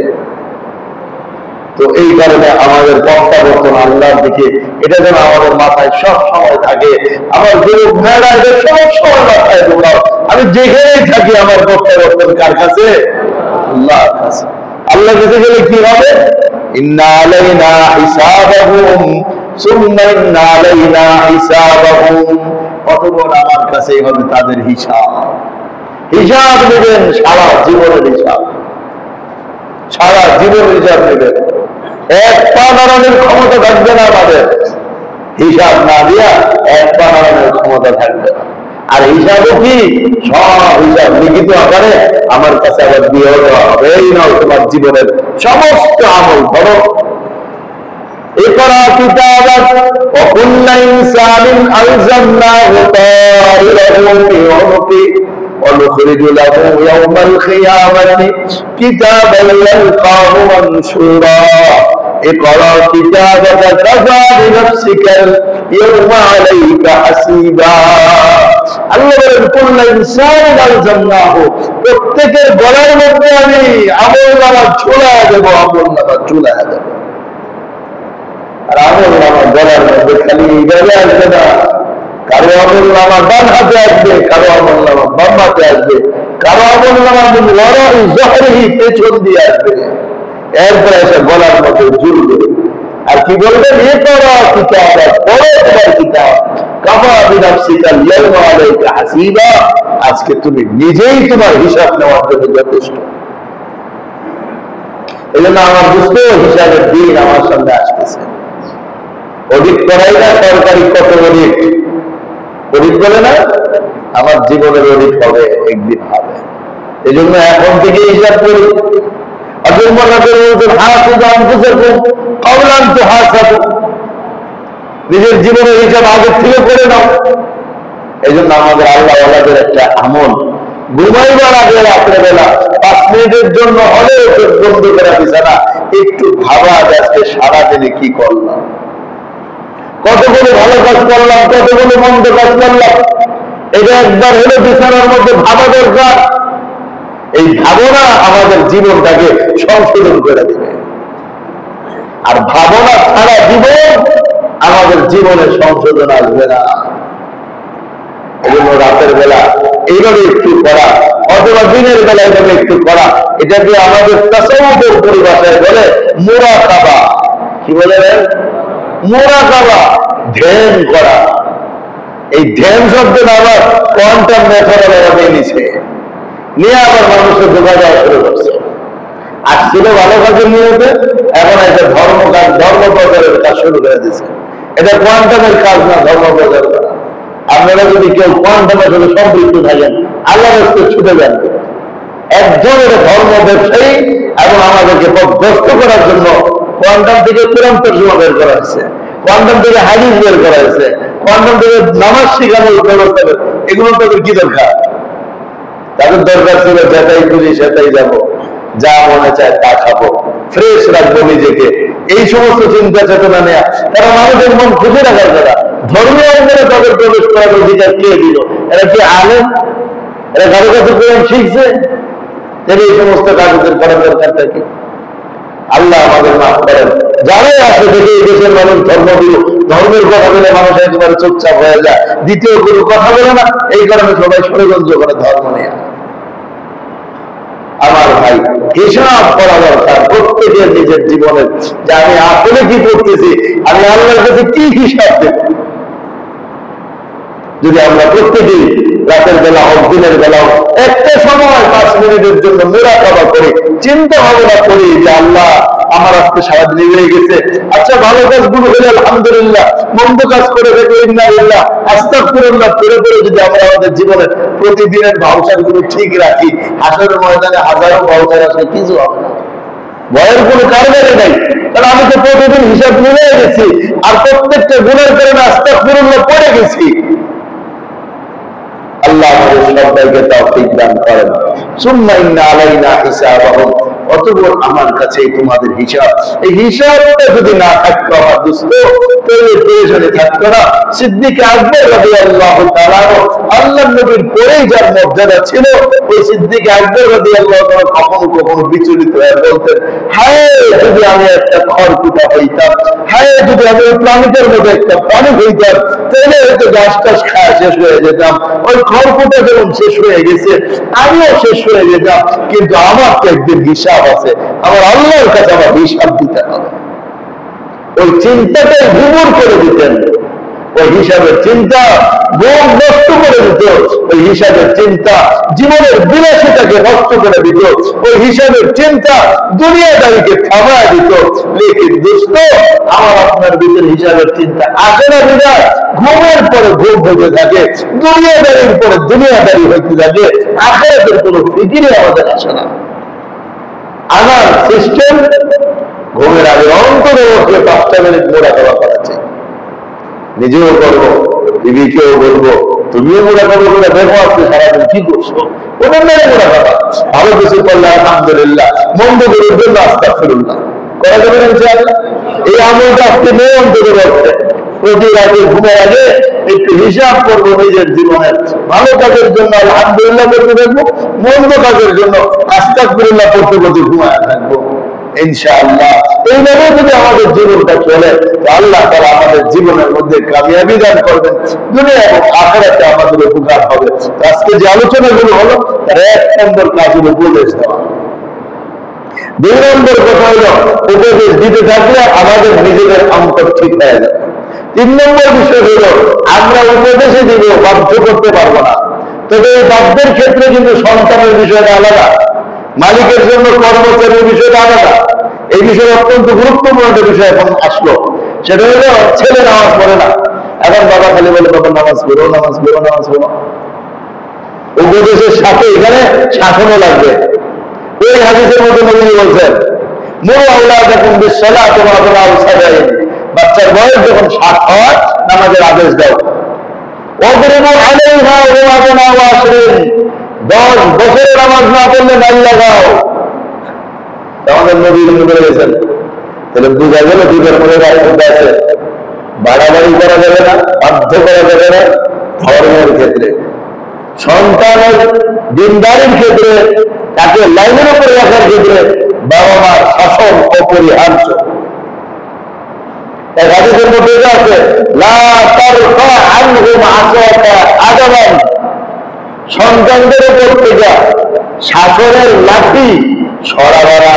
তো এই কারণে আমাদের প্রত্যাবর্তন আল্লাহর দিকে, এটা যেন আমাদের মাথায় সব সময় থাকে। আমার যুবক ভাইরা এটা সব সময় মাথায় ঢোকাও, আমি যেখানেই থাকি আমার প্রত্যাবর্তন কার কাছে? আল্লাহর কাছে। আল্লাহর কাছে গেলে কি হবে? ইন্না আলাইনা হিসাবাহুম সুম্মা ইন্না আলাইনা হিসাবাহুম। অতঃপর আমার কাছেই হবে তাদের হিসাব। হিসাব নেবেন সারা জীবনের হিসাব, সারা জীবনের হিসাব নেবেন। এক পা নাড়ানোর ক্ষমতা থাকবে না আমাদের, হিসাব না দিয়া এক পা নাড়ানোর ক্ষমতা থাকবে না। আর হিসাবও কি? সব হিসাব লিখিত আকারে আমার কাছে আবার দিয়ে দেওয়া হবে। এই নয় তোমার জীবনের সমস্ত আমল ধরো। ইকরা কিতাবাক ওয়া কুল্লু ইনসানিন আলজামনাহু তাইরাহু ফি উনুকি ওয়া নুখরিজু লাহু ইয়াওমাল কিয়ামাতি কিতাবান ইয়ালকাহু মানশুরা। ইকরা কিতাবাকা কাফা বিনাফসিকা ইয়াওমা আলাইকা হাসিবা। আল্লাহ বলেন কুল্লু ইনসানিন আলজামনাহু, প্রত্যেকের গলার মধ্যে আমি আমলনামা ঝুলায়া দেব, আমলনামা ঝুলায়া দেব। আর আমলনামা গলার মধ্যে খালি এইভাবে আসবে না, কারো আমলনামা ডান হাতে আসবে, কারো আমলনামা বাম হাতে আসবে, কারো আমলনামা জহরিহি পেছন দিয়ে আসবে, এরপরে এসে গলার মধ্যে ঝুলবে। আর কি বলবেন? এ করো কিতাব, পড়ো তোমার কিতাব, কাফা বিনাফসিকা ইয়াওমা আলাইকা হাসিবা। আজকে তুমি নিজেই তোমার হিসাব নেওয়ার জন্য যথেষ্ট। এই জন্য আমার বুঝতে হিসাবের দিন আমার সামনে আসতেছে। অডিট করাই না সরকারি, কত অডিট অডিট বলে না, আমার জীবনের অডিট হবে, একদিন হবে। এই জন্য এখন থেকে হিসাব করি। নিজের জীবনের হিসাব আগের থেকে করে নাও। এই জন্য আমাদের আল্লাহওয়ালাদের একটা আমল, ঘুমাইবার আগে রাত্রেবেলা 5 মিনিটের জন্য হলেও বন্ধ করা বিছানা একটু ভাবা, আজকে সারাদিনে কি করলাম, কতগুলো ভালো কাজ করলাম, কতগুলো মন্দ কাজ করলাম, এটা একবার হলে বিছানার মধ্যে ভাবা দরকার। এই ভাবনা আমাদের জীবনটাকে সংশোধন করে দেবে। আর ভাবনা ছাড়া জীবন, আমাদের জীবনে সংশোধন আসবে না। এই জন্য রাতের বেলা এইভাবে একটু করা, অথবা দিনের বেলা এইভাবে একটু করা, এটাকে আমাদের তাসাউফের পরিভাষায় বলে মুরাকাবা। কি বলে? মুরাকাবা, ধ্যান করা। এই ধ্যান শব্দটা আবার কোয়ান্টাম মেথড নিয়ে নিছে, নিয়ে আবার মানুষের ঢোকা দেওয়া শুরু করছে। আসছিল ভালো কাজের নিয়তে, এখন একটা ধর্ম প্রচারের কাজ শুরু করে দিচ্ছে। এটা কোয়ান্টামের কাজ না ধর্ম প্রচার করা। আপনারা যদি কেউ কোয়ান্টামের সাথে সম্পৃক্ত থাকেন, আল্লাহর রাস্তায় ছুটে যান। একজন এটা ধর্ম ব্যবসায়ী এবং আমাদেরকে পথভ্রষ্ট করার জন্য কোয়ান্টাম থেকে কোরআন তর্জমা বের করা হয়েছে, কোয়ান্টাম থেকে হাদিস বের করা হয়েছে, কোয়ান্টাম থেকে নামাজ শেখানোর ব্যবস্থা। এগুলো তাদের কি দরকার? তাদের দরকার ছিল যেটাই খুঁজি সেটাই যাবো, যা মনে চায় তা খাবো, ফ্রেশ রাখবো নিজেকে, এই সমস্ত চিন্তা চেতনা নেয়া। তারা মানুষের মন খুঁজে রাখার কথা। ধর্মীয় অঙ্গনে তাদের প্রবেশ করার অধিকার কে দিল? এরা কি আলেম? এরা কারো কাছে কোরআন শিখছে? তাহলে এই সমস্ত কাজের করার দরকারটা কি? আল্লাহ আমাদের মাফ করেন। যারাই আছে দেখে এই দেশের মানুষ ধর্মের কথা বলে মানুষ একেবারে চুপচাপ হয়ে যায়, দ্বিতীয় কোনো কথা বলে না, এই কারণে সবাই ষড়যন্ত্র করে ধর্ম নিয়ে। আমার ভাই, হিসাব করা দরকার প্রত্যেকের নিজের জীবনের, যে আমি আসলে কি করতেছি, আমি আল্লাহর কাছে কি হিসাব দেব। যদি আমরা প্রত্যেকেই রাতের বেলা হোক দিনের বেলা হোক একটা সময় 5 মিনিটের জন্য মুরাকাবা করি, চিন্তা ভাবনা করি যে আল্লাহ আমার আজকে সারাদিন হয়ে গেছে, আচ্ছা ভালো কাজগুলো হলে আলহামদুলিল্লাহ, মন্দ কাজ করে দেখে ইন্নালিল্লাহ আস্তাগফিরুল্লাহ করে যদি আমরা আমাদের জীবনের প্রতিদিনের ভাউচার গুলো ঠিক রাখি, হাসরের ময়দানে হাজারো ভাউচার আসলে কিছু হবে না, ভয়ের কোনো কারণে নাই। কারণ আমি তো প্রতিদিন হিসাব মিলে গেছি, আর প্রত্যেকটা গুণের কারণে আস্তাগফিরুল্লাহ পড়ে গেছি। আল্লাহ আমাদের সবাইকে তৌফিক দান করেন। সুম্মা ইন্না আলাইনা হিসাবাহুম, অতঃপর আমার কাছে তোমাদের হিসাব। এই হিসাবটা যদি না থাকতো আমার দোস্ত, তাহলে পেরেশানি থাকতো না। সিদ্দিক আকবর রাদিয়াল্লাহু তাআলা আল্লাহর নবীর পরেই যার মর্যাদা ছিল, ওই সিদ্দিক আকবর রাদিয়াল্লাহু তাআলা কখনো কখনো বিচলিত হয়ে বলতেন, হায় যদি আমি একটা খড়কুটা হইতাম, হায় যদি আমি ওই প্রাণীদের মধ্যে একটা প্রাণী হইতাম, তাহলে হয়তো গাছ টাছ খাওয়া শেষ হয়ে যেতাম, ওই খড়কুটা যেমন শেষ হয়ে গেছে আমিও শেষ হয়ে যেতাম, কিন্তু আমার তো একদিন হিসাব আছে, আমার আল্লাহর কাছে আমার হিসাব দিতে হবে। ওই চিন্তাটাই বিমূর করে দিতেন, ওই হিসাবের চিন্তা মন নষ্ট করে দিত, ওই হিসাবের চিন্তা জীবনের বিলাসিতাকে নষ্ট করে দিত, ওই হিসাবের চিন্তা দুনিয়াদারিকে থামায় দিত। লেকিন দোস্ত, আমার আপনার ভিতরে হিসাবের চিন্তা আসে না বিনা ঘুমের পরে ঘুম হতে থাকে, দুনিয়াদারির পরে দুনিয়াদারি হইতে থাকে, আখিরাতের কোনো ফিকিরে আমাদের আসে না। আমার সিস্টেম ঘুমের আগে অন্তরে 5টা মিনিট মোড়াকড়া করা চাই, নিজেও করবো, বিবিকেও বলবো, তুমিও মোড়াকড়া করে দেখো আপনি সারাদিন কি করছো, ওদের মেরে মোড়াকড়া, ভালো কিছু করলে আলহামদুলিল্লাহ, মন্দ করার জন্য আস্তাগফিরুল্লাহ করা যাবে না ইনশাআল্লাহ। এই আমলটা আজকে নিয়ে অন্তরে রাখতে, প্রতি রাতে ঘুমের আগে একটু হিসাব করবো নিজের জীবনের, ভালো কাজের জন্য আলহামদুলিল্লাহ করতে থাকবো, মন্দ কাজের জন্য আস্তাগফিরুল্লাহ করতে করতে ঘুমায় থাকবো ইনশাআল্লাহ। এইভাবে যদি আমাদের জীবনটা চলে, আল্লাহ তাআলা আমাদের জীবনের মধ্যে কামিয়াবি দান করবেন, দুনিয়া এবং আখিরাতে আমাদের উপকার হবে। আজকে যে আলোচনাগুলো হলো তার 1 নম্বর কাজ হলো উপদেশ দেওয়া। 2 নম্বর কথা হলো উপদেশ দিতে থাকলে আমাদের নিজেদের অন্তর ঠিক হয়ে যাবে। 3 নম্বর বিষয় হলো আমরা উপদেশে দিব, বাধ্য করতে পারবো না, তবে এই বাধ্যের ক্ষেত্রে কিন্তু সন্তানের বিষয়টা আলাদা, মালিকের জন্য কর্মচারীর বিষয়টা আলাদা। এই বিষয়ে অত্যন্ত গুরুত্বপূর্ণ একটা বিষয় এখন আসলো, সেটা হলো ছেলে নামাজ পড়ে না, এখন বাবা খালি বলে বাবা নামাজ পড়ো নামাজ পড়ো নামাজ পড়ো। উপদেশের সাথে এখানে শাসনও লাগবে। এই হাদিসের মধ্যে নবী বলছেন, মুরু আওলাদাকুম বিসসালাতি ওয়া আবনাউ সাবঈন, বাচ্চার বয়স যখন 7 হয় নামাজের আদেশ দাও। ওয়াদরিবু আলাইহা ওয়া আবনাউ 20, 10 বছরের নামাজ না পড়লে মাইল লাগাও। আমাদের নবী বলে গেছেন, তাহলে বোঝা গেল দুধের মধ্যে আছে, বাড়াবাড়ি করা যাবে না, বাধ্য করা যাবে না। ধর্মের ক্ষেত্রে, সন্তানের দিনদারির ক্ষেত্রে, তাকে লাইনের উপরে রাখার ক্ষেত্রে বাবা মার শাসন অপরিহার্য। এক হাদিসের মধ্যে আছে, লা তারফা আনহুম আসাকা আদাবান, সন্তানদের উপর থেকে শাসনের লাঠি সরাবা না,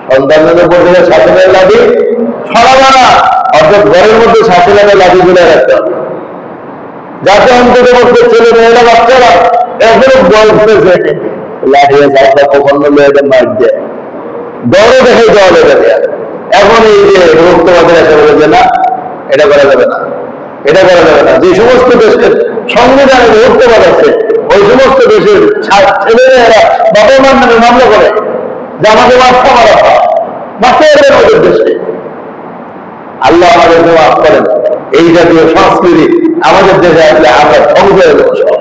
সন্তানদের উপর থেকে শাসনের লাঠি সরাবা না, অর্থাৎ ঘরের মধ্যে শাসনের লাঠি তুলে রাখতে হবে, যাতে অন্তত ছেলে মেয়েরা বাচ্চারা এখনো বয়স লাঠি চাপটা কখনো এটা মার দেয়, দৌড়ে দেখে যাওয়া লেগে দেয়। এখন এই যে রক্তবাদের এসে বলেছে না, এটা করা যাবে না, এটা করা যাবে না। যে সমস্ত দেশের সংবিধানে রক্তবাদ আছে, ওই সমস্ত দেশের ছেলেমেয়েরা বাবা মার নামে মামলা করে যে আমাকে বাচ্চা মারা হয়, বাচ্চা এলেন ওদের দেশে। আল্লাহ আমাদের মাফ করেন, এই জাতীয় সংস্কৃতি আমাদের দেশে আসলে আমরা ধ্বংস হয়ে যাবো সব।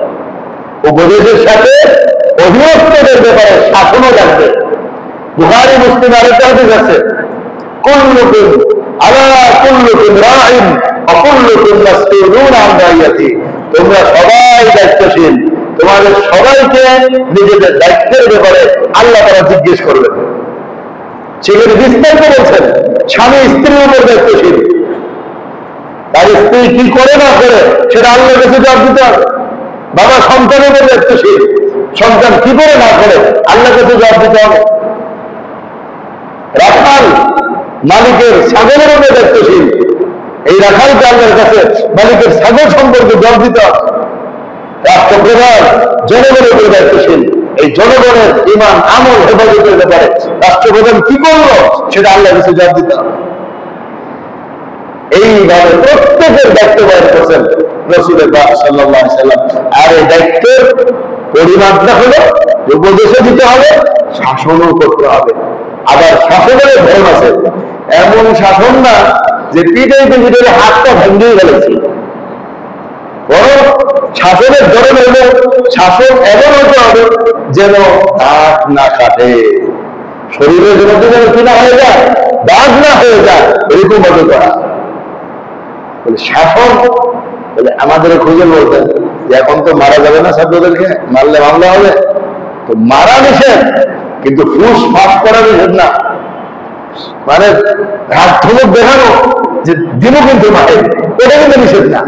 উপদেশের সাথে অধীনস্থদের ব্যাপারে শাসনও লাগবে। বুখারী মুসলিম আরেকটা হাদিস আছে, কুল্লুকুম আলা কুল্লুকুম রাইন ওয়া কুল্লুকুম মাসউলুন আন রাইয়াতি। তোমরা সবাই দায়িত্বশীল, তোমাদের সবাইকে নিজেদের দায়িত্বের ব্যাপারে আল্লাহ তাআলা জিজ্ঞেস করবেন। সেখানে বিস্তারিত বলছেন, স্বামী স্ত্রীর উপর দায়িত্বশীল, তার স্ত্রী কি করে না করে সেটা আল্লাহর কাছে জবাব দিতে হবে। বাবা সন্তানের উপর দায়িত্বশীল, সন্তান কি করে না করে আল্লাহর কাছে জবাব দিতে হবে। রাখাল মালিকের ছাগলের উপর দায়িত্বশীল, এই রাখালকে আল্লাহর কাছে মালিকের ছাগল সম্পর্কে জবাব দিতে হবে। রাষ্ট্রপ্রধান জনগণের উপর দায়িত্বশীল, এই জনগণের ঈমান আমল হেফাজতের ব্যাপারে রাষ্ট্রপ্রধান কি করলো সেটা আল্লাহর কাছে জবাব দিতে হবে। এইভাবে প্রত্যেকের দায়িত্ব পালন করছেন রাসূল সাল্লাল্লাহু আলাইহি ওয়াসাল্লাম। আর এই দায়িত্বের পরিমাণটা হলো উপদেশও দিতে হবে, শাসনও করতে হবে। আবার শাসনের ধরন আছে, এমন শাসন না যে পিটাইতে পিটাইতে হাতটা ভেঙে গেলেছি, বরং শাসনের ধরন হলো শাসন এমন হতে হবে যেন দাগ না কাটে, শরীরের জন্য যেন কি না হয়ে যায়, দাগ না হয়ে যায়, এরকম ভাবে করা। শাসন বলে আমাদের খুঁজে বলতেন যে এখন তো মারা যাবে না, ছাত্রদেরকে মারলে মামলা হবে, তো মারা নিষেধ কিন্তু ফুস ফাঁস করা নিষেধ না। মানে হাত ধমক দেখানো যে দিন কিন্তু মারে, ওটা কিন্তু নিষেধ না,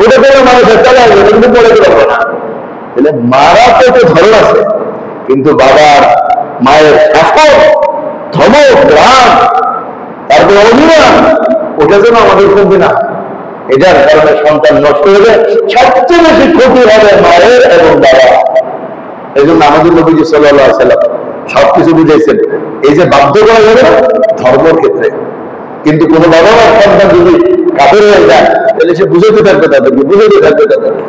ওটা করে মানুষের চলে আসবে, কিন্তু পড়ে দিতে হবে না। তাহলে মারা তো একটা ধরন আছে, কিন্তু বাবার মায়ের শাসন, ধমক, রাগ, তারপরে অভিমান, ওটা যেন আমাদের কমবে না। এটার কারণে সন্তান নষ্ট হলে সবচেয়ে বেশি ক্ষতি হবে মায়ের এবং বাবা। এই জন্য আমাদের নবীজি সাল্লাল্লাহু আলাইহি ওয়াসাল্লাম সবকিছু বুঝাইছেন। এই যে বাধ্য করা যাবে না ধর্মের ক্ষেত্রে, কিন্তু কোনো বাবা মার সন্তান যদি কাফের হয়ে যায় তাহলে সে বুঝাতে থাকবে তাদেরকে, বুঝাতে থাকবে তাদেরকে।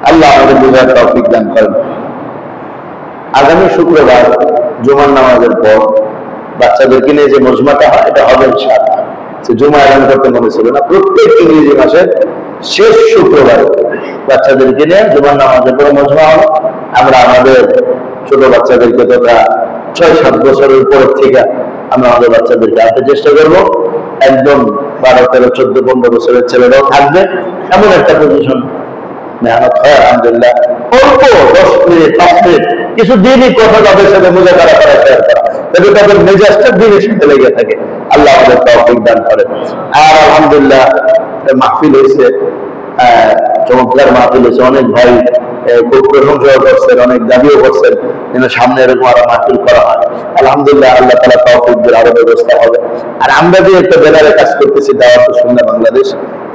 আল্লাহ আমাদের বুঝার তৌফিক দান করেন। আগামী শুক্রবার জুমার নামাজের পর বাচ্চাদেরকে নিয়ে যে মজমাটা হয় এটা হবে ইনশাআল্লাহ। জুমা এলান করতে মনে ছিল না, প্রত্যেক ইংরেজি মাসের শেষ শুক্রবারে বাচ্চাদেরকে নিয়ে জুমার নামাজের পরে মজমা হবে। আমরা আমাদের ছোট বাচ্চাদেরকে তথা 6-7 বছরের উপরের থেকে আমরা আমাদের বাচ্চাদেরকে আনতে চেষ্টা করবো। একদম 12, 13, 14, 15 বছরের ছেলেরাও থাকবে, এমন একটা পজিশন মেহনত হয় আলহামদুলিল্লাহ। অল্প 10 মিনিট 5 মিনিট কিছু দিনই কথা তাদের সাথে মুজাকারা করা, শেয়ার করা, তবে তাদের মেজাজটা দিনের সাথে লেগে থাকে। আল্লাহ আমাদের তৌফিক দান করেন। আর আলহামদুলিল্লাহ মাহফিল হয়েছে, চমৎকার মাহফিল হয়েছে, অনেক ভাই খুব প্রশংসা করছেন, অনেক দাবিও করছেন যেন সামনে এরকম আরো মাহফিল করা হয়। আলহামদুলিল্লাহ আল্লাহ তাআলা তৌফিক দিয়ে আরো ব্যবস্থা হবে। আর আমরা যে একটা ব্যানারে কাজ করতেছি দাওয়াত সুন্নাহ বাংলাদেশ,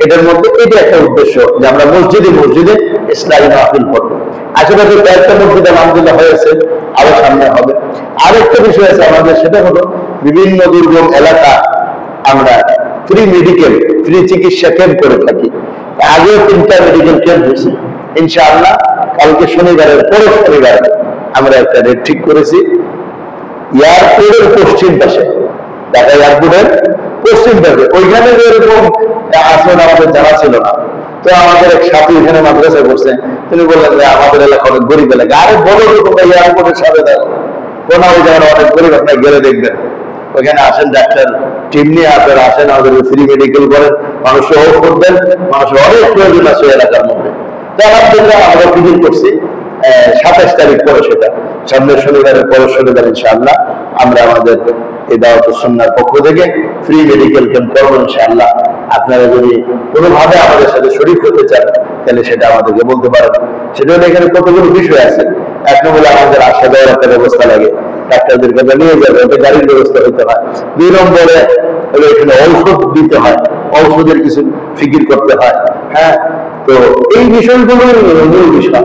এটার মধ্যে এটা একটা উদ্দেশ্য যে আমরা মসজিদে মসজিদে ইসলামী মাহফিল করবো। আশেপাশে কয়েকটা মসজিদ আলহামদুলিল্লাহ হয়েছে, আরো সামনে হবে। আরেকটা বিষয় আছে আমাদের, সেটা হলো বিভিন্ন দুর্গম এলাকা আমরা ফ্রি মেডিকেল, ফ্রি চিকিৎসা ক্যাম্প করে থাকি। আগেও 3টা মেডিকেল ক্যাম্প হয়েছে। ইনশাআল্লাহ কালকে শনিবারের পরের শনিবার আমরা একটা ডেট ঠিক করেছি এয়ারপোর্টের পশ্চিম পাশে, ঢাকা এয়ারপোর্টের পশ্চিম পাশে। ওইখানে এরকম আসলে আমাদের জানা ছিল না, তো আমাদের এক সাথী এখানে মাদ্রাসায় পড়ছে, তিনি বললেন যে আমাদের এলাকা অনেক গরিব এলাকা। আরে বলো তোমরা এয়ারপোর্টের সাথে দেখো, কোন ওই জায়গায় অনেক গরিব, আপনার গেলে দেখবেন। ওইখানে আসেন, ডাক্তার টিম নিয়ে আপনারা আসেন, আমাদের ফ্রি মেডিকেল করেন, মানুষের ঔষধ দেন, মানুষের অনেক প্রয়োজন আছে এলাকার মধ্যে। আলহামদুলিল্লাহ আমরা ভিজিট করছি 27 তারিখ পরে, সেটা সামনের শনিবারের পরের শনিবার ইনশাআল্লাহ আমরা আমাদের এই দাওয়াত সুন্নাহর পক্ষ থেকে ফ্রি মেডিকেল ক্যাম্প করবো ইনশাআল্লাহ। আপনারা যদি কোনোভাবে আমাদের সাথে শরীক হতে চান তাহলে সেটা আমাদেরকে বলতে পারেন। সেটা এখানে কতগুলো বিষয় আছে। এক নম্বরে আমাদের আসা যাওয়ার একটা ব্যবস্থা লাগে, ডাক্তারদের কাছে নিয়ে যাবে, ওদের গাড়ির ব্যবস্থা হইতে হয়। 2 নম্বরে হলো এখানে ঔষধ দিতে হয়, ঔষধের কিছু ফিকির করতে হয়। হ্যাঁ, তো এই বিষয়গুলো মূল বিষয়।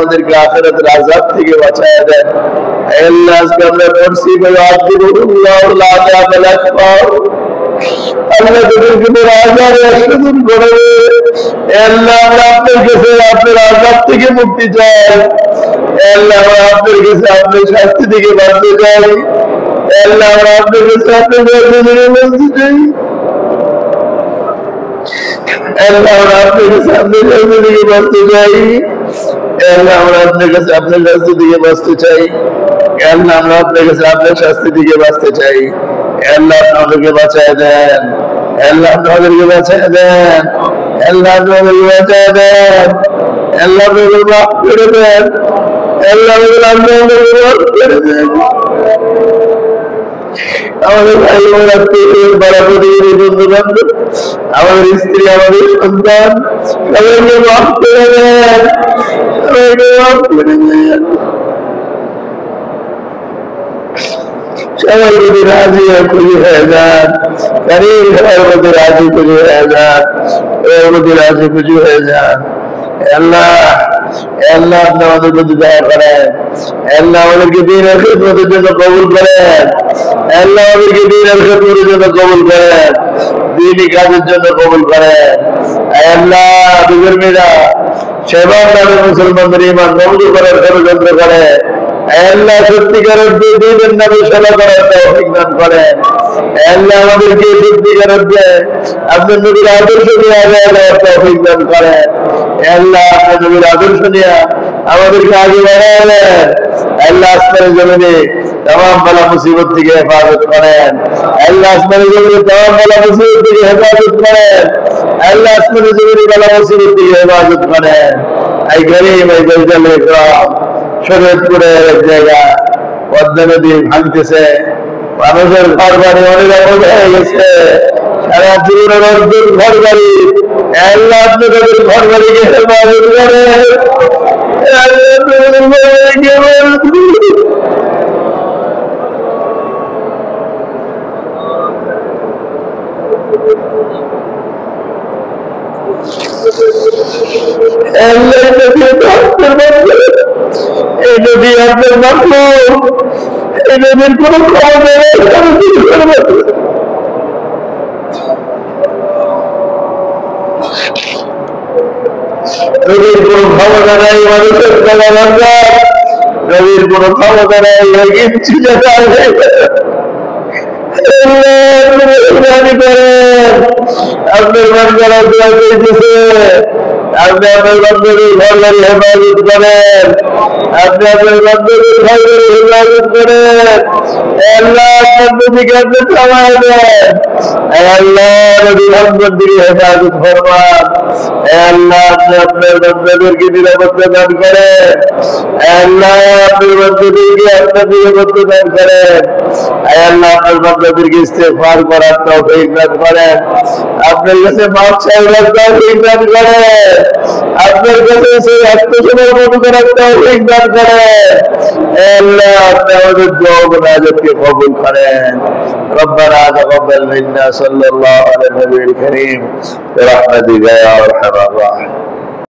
আমাদেরকে আখিরাতের আযাব থেকে বাঁচায় দেন। আল্লাহ আজকে আমরা পড়ছি ওয়াযিবুল্লাহুল আযাবাল আকবার, আল্লাহ তাদেরকে আযাবে আসদুন করে। আল্লাহ আমরা আপনার কাছে আপনার আযাব থেকে মুক্তি চাই। আল্লাহ আমরা আপনার কাছে আপনার শাস্তি থেকে বাঁচতে চাই। আল্লাহ আমরা আপনার কাছে আপনার শাস্তি থেকে বাঁচতে চাই। আল্লাহ আমরা আপনার কাছে আপনার শাস্তি থেকে বাঁচতে চাই। আল্লাহ আমরা আপনার কাছে আপনার শাস্তি থেকে বাঁচতে চাই। আল্লাহ আমরা আপনার কাছে আপনার শাস্তি থেকে বাঁচতে চাই। আল্লাহ আমাদেরকে বাঁচায় দেন। আল্লাহ আমাদেরকে বাঁচায় দেন। আল্লাহ আমাদেরকে বাঁচায় দেন। আল্লাহ আমাদের মাফ করে দেন। আল্লাহ আমাদের মাফ করে দেন। আমাদের ভাই বোনেরা, পাড়া প্রতিবেশী, বন্ধু বান্ধব, আমাদের স্ত্রী, আমাদের সন্তান, সবাইকে মাফ করে দেন। সবাইকে মাফ করে দেন। সবাই যদি রাজি খুশি হয়ে যান, কারিম সবার মধ্যে রাজি খুশি হয়ে যান, ওর মধ্যে রাজি খুশি হয়ে যান। আল্লাহ আল্লাহ আপনি আমাদের প্রতি দয়া করেন। আল্লাহ আমাদেরকে দ্বীনের খিদমতের জন্য কবুল করেন। আল্লাহ আমাদেরকে দ্বীনের খিদমতের জন্য কবুল করেন, দ্বীনি কাজের জন্য কবুল করেন। আল্লাহ বিধর্মীরা সেবার নামে মুসলমানদের ঈমান ধ্বংস করার ষড়যন্ত্র করে। আল্লাহ সত্যিকারের দ্বীনের নামে সেবা করার তৌফিক দান করেন। আল্লাহ আমাদেরকে সত্যিকারের আপনার নবীর আদর্শ নিয়ে আগে দেওয়ার তৌফিক দান করেন। আল্লাহ আপনার নবীর আদর্শ নিয়ে আমাদেরকে আগে বাড়ালেন। আল্লাহ আসমানের জমিনে तमाम बला मुसीबत থেকে হেফাজত করেন। আল্লাহ আসমানের জমিনে तमाम बला मुसीबत থেকে হেফাজত করেন। আল্লাহ আসমানের জমিনে बला मुसीबत থেকে হেফাজত করেন। এই গরিব এই জলজাল ইকরাম শরীয়তপুরের এক জায়গা পদ্মা নদী ভাঙতেছে, মানুষের ঘর বাড়ি অনিরাপদ হয়ে গেছে, সারা জীবনের অর্ধেক ঘর বাড়ি। আল্লাহ আপনি তাদের ঘর বাড়িকে হেফাজত করেন। এই নদী আপনার মাত্র, এই নদীর কোন ক্ষমতা নেই। নদীর কোন ক্ষমতা নেই মানুষের টাকা বাঁচার, নদীর কোন ক্ষমতা নেই কিচ্ছু যেটা আপনার বাচ্চারা দোয়া করতেছে। আপনি আপনার বাচ্চাদের ঘর বাড়ি হেফাজত করেন। আপনি আপনার বাচ্চাদের ঘর বাড়ি হেফাজত করেন। আল্লাহ আপনার নদীকে আপনি থামায় দেন। আল্লাহ নদী সম্পদ দিকে হেফাজত ফরমান। আল্লাহ আপনি আপনার বাচ্চাদেরকে নিরাপত্তা দান করেন। আল্লাহ আপনার বাচ্চাদেরকে আপনার নিরাপত্তা দান করেন। আল্লাহ আপনার বাচ্চাদেরকে ইস্তেগফার করার তৌফিক দান করেন। আপনার কাছে মাফ চাইবার তৌফিক দান করেন। আপনার কাছে সেই আত্মসমর্পণ করার তৌফিক দান করেন। আল্লাহ আপনি আমাদের দোয়া ও মুনাজাতকে কবুল করেন। ربنا تقبل منا صلى الله على النبي الكريم برحمتك يا ارحم الراحمين।